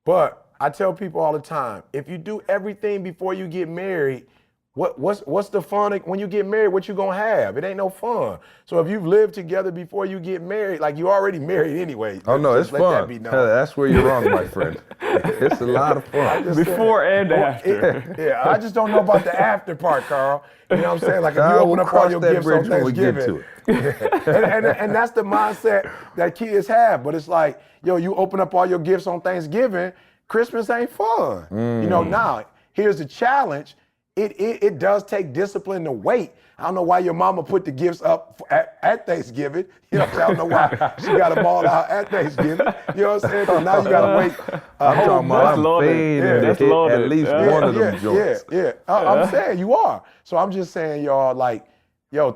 But I tell people all the time, if you do everything before you get married, what's the fun when you get married? What you gonna have? It ain't no fun. So if you've lived together before you get married, like you already married anyway. Oh no, it's fun. That's where you're wrong, my friend. It's a lot of fun. Before and after. I just don't know about the after part, Carl. You know what I'm saying? Like if you open up all your gifts on Thanksgiving. And that's the mindset that kids have. But it's like, you open up all your gifts on Thanksgiving, Christmas ain't fun. Now, here's the challenge. It does take discipline to wait. I don't know why your mama put the gifts up at Thanksgiving. You know what I'm saying? I don't know why she got them all out at Thanksgiving. You know what I'm saying? So now you got to wait a whole month. That's loaded. At least one of them joints. Yeah. I'm saying you are. So I'm just saying, y'all, like,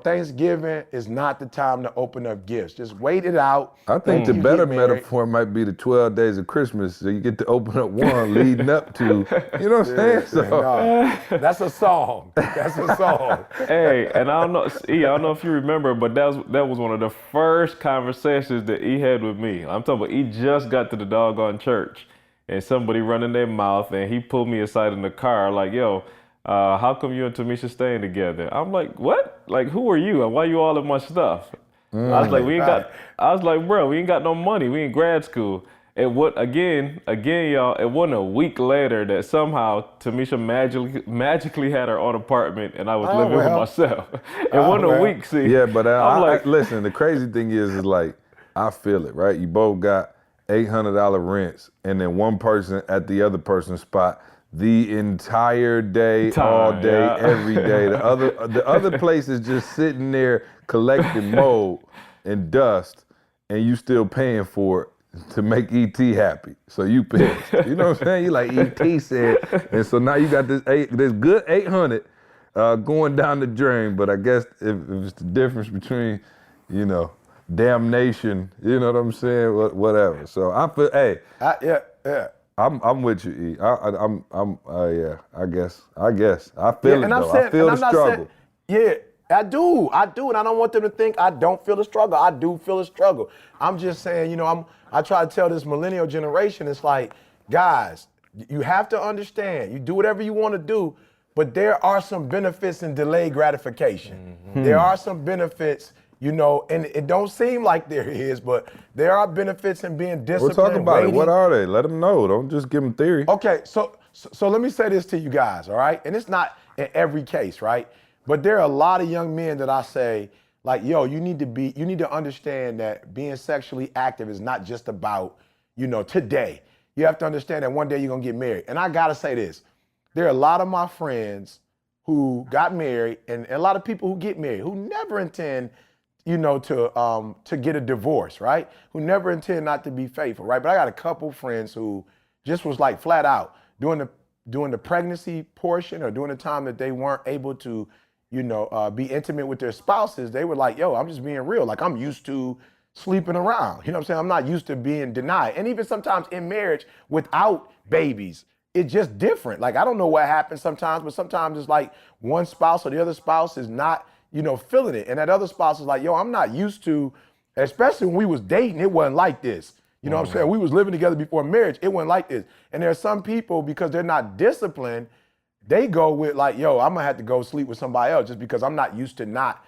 Thanksgiving is not the time to open up gifts. Just wait it out. I think the better metaphor might be the 12 days of Christmas. So you get to open up one leading up to, you know what I'm saying? So that's a song. That's a song. Hey, and I don't know if you remember, but that was one of the first conversations that E had with me. I'm talking about E just got to the doggone church and somebody running their mouth and he pulled me aside in the car like, how come you and Tamisha staying together? I'm like, what? Like, who are you and why you all in my stuff? I was like, bro, we ain't got no money. We in grad school. It would again, y'all. It wasn't a week later that somehow Tamisha magically had her own apartment, and I was living with myself. It wasn't a week. See, yeah, but I'm like, listen. The crazy thing is like I feel it, right? You both got $800 rents, and then one person at the other person's spot the entire day, all day, every day. The other place is just sitting there collecting mold and dust, and you still paying for it to make ET happy. So you pissed. You know what I'm saying? You like ET said. And so now you got this good 800 going down the drain. But I guess if it's the difference between, damnation, you know what I'm saying? Whatever. So I feel, yeah. I'm with you, E. I guess. I feel it and I'm though. saying, I feel the struggle. I do, and I don't want them to think I don't feel the struggle. I do feel the struggle. I'm just saying, I try to tell this millennial generation, it's like, guys, you have to understand, you do whatever you want to do, but there are some benefits in delayed gratification. Mm-hmm. There are some benefits, and it don't seem like there is, but there are benefits in being disciplined. We're talking about it. What are they? Let them know. Don't just give them theory. Okay, so let me say this to you guys, all right? And it's not in every case, right? But there are a lot of young men that I say, like, yo, you need to understand that being sexually active is not just about, today. You have to understand that one day you're gonna get married. And I gotta say this, there are a lot of my friends who got married and a lot of people who get married who never intend, to get a divorce, right? Who never intend not to be faithful, right? But I got a couple friends who just was like flat out during the pregnancy portion or during the time that they weren't able to be intimate with their spouses, they were like, yo, I'm just being real. Like, I'm used to sleeping around. You know what I'm saying? I'm not used to being denied. And even sometimes in marriage without babies, it's just different. Like, I don't know what happens sometimes, but sometimes it's like one spouse or the other spouse is not, feeling it. And that other spouse is like, yo, I'm not used to, especially when we was dating, it wasn't like this. You know what I'm saying? We was living together before marriage. It wasn't like this. And there are some people, because they're not disciplined, they go with like, yo, I'm gonna have to go sleep with somebody else just because I'm not used to not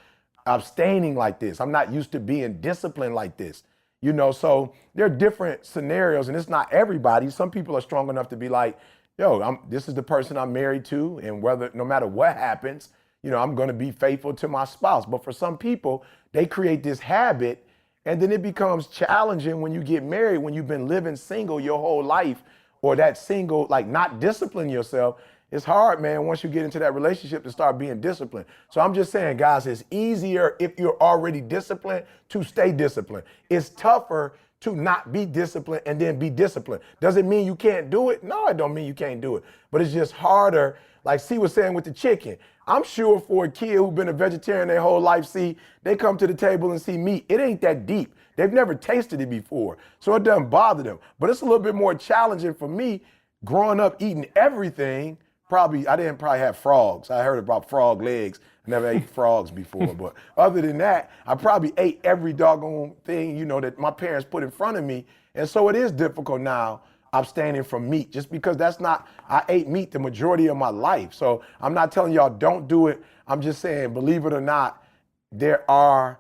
abstaining like this. I'm not used to being disciplined like this. So there are different scenarios, and it's not everybody. Some people are strong enough to be like, yo, this is the person I'm married to, and no matter what happens, I'm gonna be faithful to my spouse. But for some people, they create this habit, and then it becomes challenging when you get married, when you've been living single your whole life, or that single, like not discipline yourself. It's hard, man, once you get into that relationship to start being disciplined. So I'm just saying, guys, it's easier if you're already disciplined to stay disciplined. It's tougher to not be disciplined and then be disciplined. Does it mean you can't do it? No, it don't mean you can't do it. But it's just harder. Like C was saying with the chicken. I'm sure for a kid who's been a vegetarian their whole life, they come to the table and see meat. It ain't that deep. They've never tasted it before. So it doesn't bother them. But it's a little bit more challenging for me growing up eating everything. I didn't probably have frogs. I heard about frog legs. I never ate frogs before. But other than that, I probably ate every doggone thing, that my parents put in front of me. And so it is difficult now abstaining from meat just because I ate meat the majority of my life. So I'm not telling y'all don't do it. I'm just saying, believe it or not, there are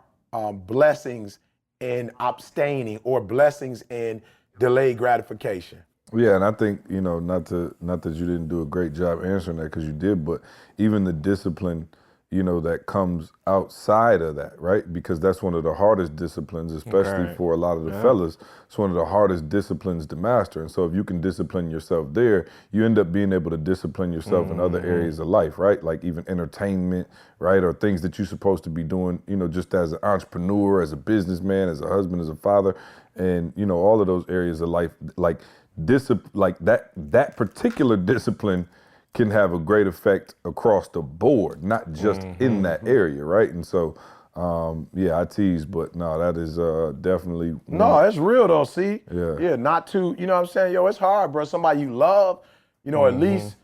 blessings in abstaining or blessings in delayed gratification. Yeah, and I think, not that you didn't do a great job answering that, because you did, but even the discipline, that comes outside of that, right? Because that's one of the hardest disciplines, especially for a lot of the fellas. It's one of the hardest disciplines to master. And so if you can discipline yourself there, you end up being able to discipline yourself in other areas of life, right? Like even entertainment, right? Or things that you're supposed to be doing, just as an entrepreneur, as a businessman, as a husband, as a father, and, all of those areas of life, like that particular discipline can have a great effect across the board, not just in that area, right? And so, I tease, but no, that is definitely. No, it's real though, see? Yeah, not to, you know what I'm saying? Yo, it's hard, bro. Somebody you love, at least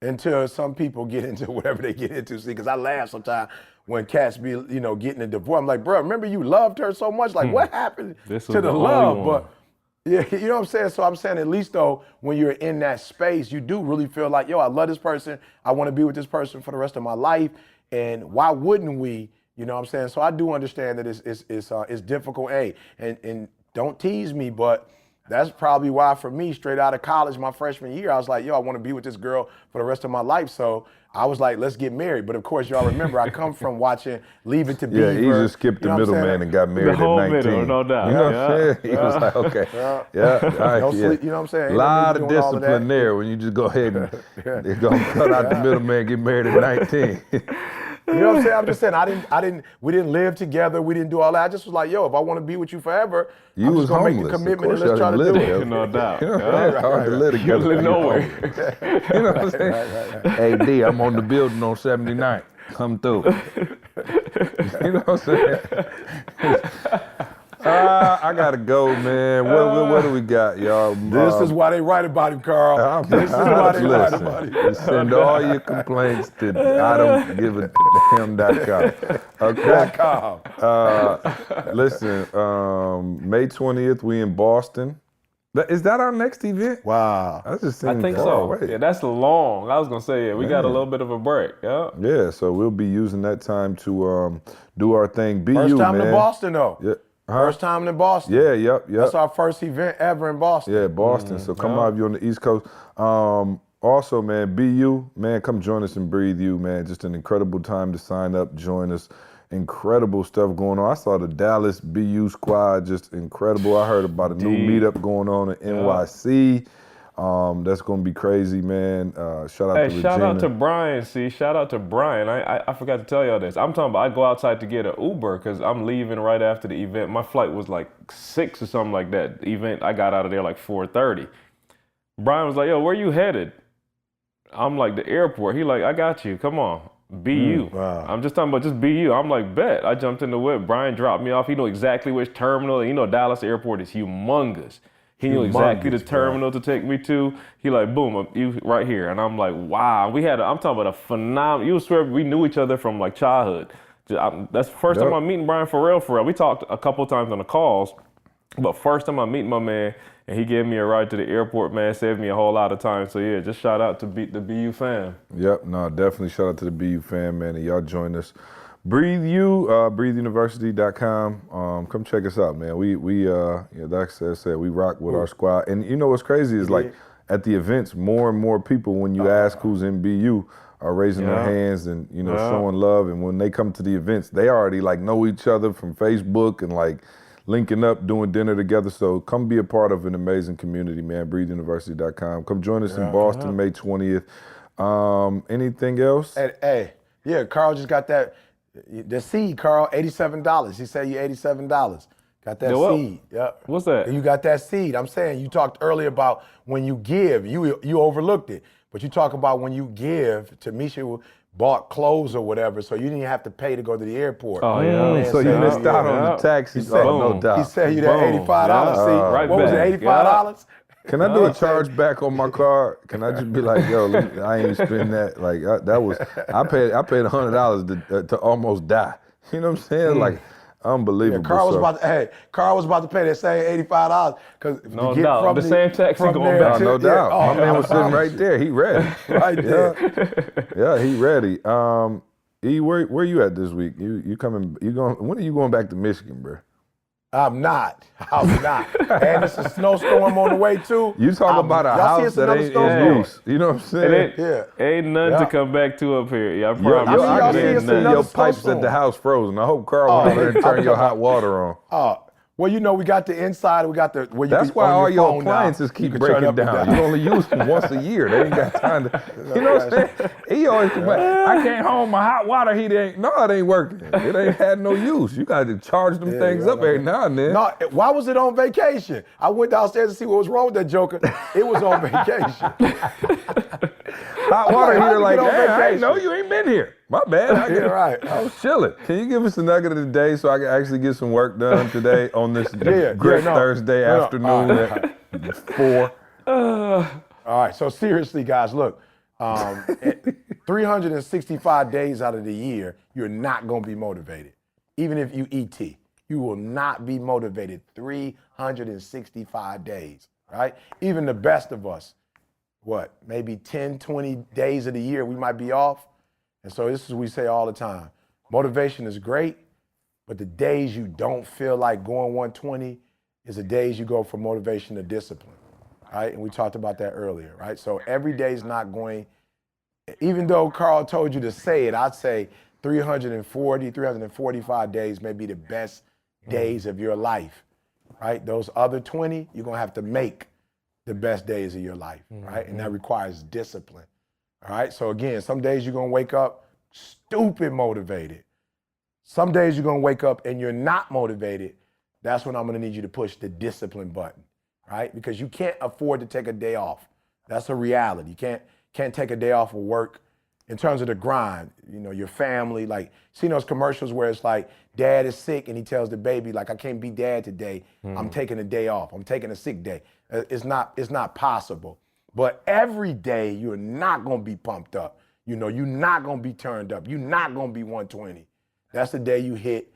until some people get into whatever they get into, see? Because I laugh sometimes when cats be, getting a divorce. I'm like, bro, remember you loved her so much? Like, what happened to the love? But yeah, you know what I'm saying? So I'm saying at least though, when you're in that space, you do really feel like, yo, I love this person. I want to be with this person for the rest of my life. And why wouldn't we? You know what I'm saying? So I do understand that it's difficult. Hey, and don't tease me, but that's probably why for me, straight out of college, my freshman year, I was like, yo, I want to be with this girl for the rest of my life. So I was like, let's get married. But of course, y'all remember, I come from watching Leave It to Beaver. Yeah, he just skipped the middleman and got married whole at 19. middle, no doubt. You know what I'm saying? He was like, okay, all right, No sleep, you know what I'm saying? A lot of discipline there when you just go ahead and they're gonna cut out the middleman, get married at 19. You know what I'm saying? I'm just saying, we didn't live together. We didn't do all that. I just was like, yo, if I want to be with you forever, I'm just going to make the commitment and let's try to do it. No doubt. You know what I'm saying? It's hard to live together. You live nowhere. You know what I'm saying? Hey, D, I'm on the building on 79. Come through. You know what I'm saying? I gotta go, man. What do we got, y'all? This is why they write about him, Carl. This is why they write about him. Send all your complaints to IDon'tGiveADamn.com. Okay. Listen, May 20th, we in Boston. Is that our next event? Wow. That just I seems think far so. away. Yeah, that's long. I was gonna say, we got a little bit of a break. Yeah. Yeah, so we'll be using that time to do our thing. Be First you, time man. to Boston, though. Yeah. First time in Boston. Yeah, yep. That's our first event ever in Boston. Yeah, Boston. So come out if you're on the East Coast. Also, man, Be You, man, come join us and Breathe You, man. Just an incredible time to sign up, join us. Incredible stuff going on. I saw the Dallas BU squad, just incredible. I heard about a new meetup going on in NYC. That's going to be crazy, man. Shout out to Regina. Shout out to Brian. Shout out to Brian. I forgot to tell y'all this. I'm talking about I go outside to get an Uber because I'm leaving right after the event. My flight was like 6 or something like that. The event, I got out of there like 4:30. Brian was like, yo, where you headed? I'm like, the airport. He like, I got you. Come on. Be you. Wow. I'm just talking about just be you. I'm like, bet. I jumped in the whip. Brian dropped me off. He knew exactly which terminal. You know, Dallas airport is humongous. He knew exactly the terminal to take me to. He like, boom, you right here. And I'm like, wow. I'm talking about a phenomenal, you swear we knew each other from like childhood. That's the first time I'm meeting Brian for real. We talked a couple times on the calls, but first time I'm meeting my man, and he gave me a ride to the airport, man, saved me a whole lot of time. So yeah, just shout out to the BU fam. Yep, no, definitely shout out to the BU fam, man, and y'all join us. Breathe You, breatheuniversity.com. Come check us out, man. We like I said, we rock with our squad. And you know what's crazy is like at the events, more and more people, when you ask who's in BU, are raising their hands and showing love. And when they come to the events, they already like know each other from Facebook and like linking up, doing dinner together. So come be a part of an amazing community, man. breatheuniversity.com. Come join us in Boston, May 20th. Anything else? Hey, Carl just got that. The seed, Carl, $87. He said you $87. Got that seed. Yep. What's that? And you got that seed. I'm saying you talked earlier about when you give, you overlooked it. But you talk about when you give, Tamisha bought clothes or whatever, so you didn't have to pay to go to the airport. Oh, yeah. So you missed out on the taxi. No doubt. He said you that $85 seed. Right what was it, $85? Can I do a charge back on my car? Can I just be like, yo, I ain't spend that. Like I paid $100 to almost die. You know what I'm saying? Like, unbelievable. Yeah, Carl was about to pay that same $85 because no doubt. The same taxi going back. No doubt. My man was sitting right there. He ready. Right there. Yeah, he ready. E, where you at this week? You coming? When are you going back to Michigan, bro? I'm not. And it's a snowstorm on the way too. You talking about a house that ain't in use. You know what I'm saying? Ain't nothing to come back to up here. Yeah, I promise. I can see your pipes at the house frozen. I hope Carl went over there and turn your hot water on. Well, we got the inside. We got the where you. That's can, why all your phone appliances keep breaking down. You only use them once a year. They ain't got time to. You know what I'm saying? He always complain. I can't hold my hot water heater. It ain't working. It ain't had no use. You got to charge them things up every now and then. No, why was it on vacation? I went downstairs to see what was wrong with that joker. It was on vacation. Hot water heater, like, I know you ain't been here. My bad. I was chilling. Can you give us a nugget of the day so I can actually get some work done today on this great Thursday afternoon at 4? All right, so seriously, guys, look, 365 days out of the year, you're not going to be motivated. Even if you ET, you will not be motivated 365 days, right? Even the best of us, maybe 10, 20 days of the year we might be off. And so this is what we say all the time. Motivation is great, but the days you don't feel like going 120, is the days you go from motivation to discipline, right? And we talked about that earlier, right? So every day is not going, even though Carl told you to say it, I'd say 340, 345 days may be the best days of your life, right? Those other 20, you're gonna have to make the best days of your life, right? And that requires discipline, all right? So again, some days you're gonna wake up stupid motivated. Some days you're gonna wake up and you're not motivated. That's when I'm gonna need you to push the discipline button, right? Because you can't afford to take a day off. That's a reality. You can't take a day off of work. In terms of the grind, you know, your family, like, see those commercials where it's like, dad is sick and he tells the baby, like, I can't be dad today. I'm taking a day off. I'm taking a sick day. It's not possible. But every day you're not gonna be pumped up. You know, you're not gonna be turned up. You're not gonna be 120. That's the day you hit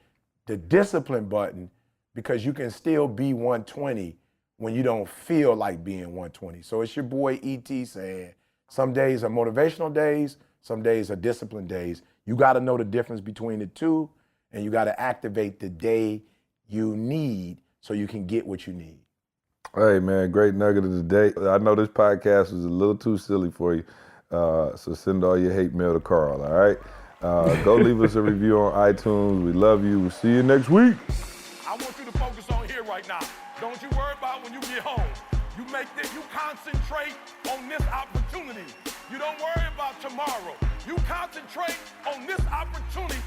the discipline button, because you can still be 120 when you don't feel like being 120. So it's your boy E.T. saying, some days are motivational days, some days are discipline days. You got to know the difference between the two, and you got to activate the day you need so you can get what you need. Hey, man, great nugget of the day. I know this podcast was a little too silly for you, so send all your hate mail to Carl, all right? Go leave us a review on iTunes. We love you. We'll see you next week. I want you to focus on here right now. Don't you worry about when you get home. You concentrate on this opportunity. You don't worry about tomorrow. You concentrate on this opportunity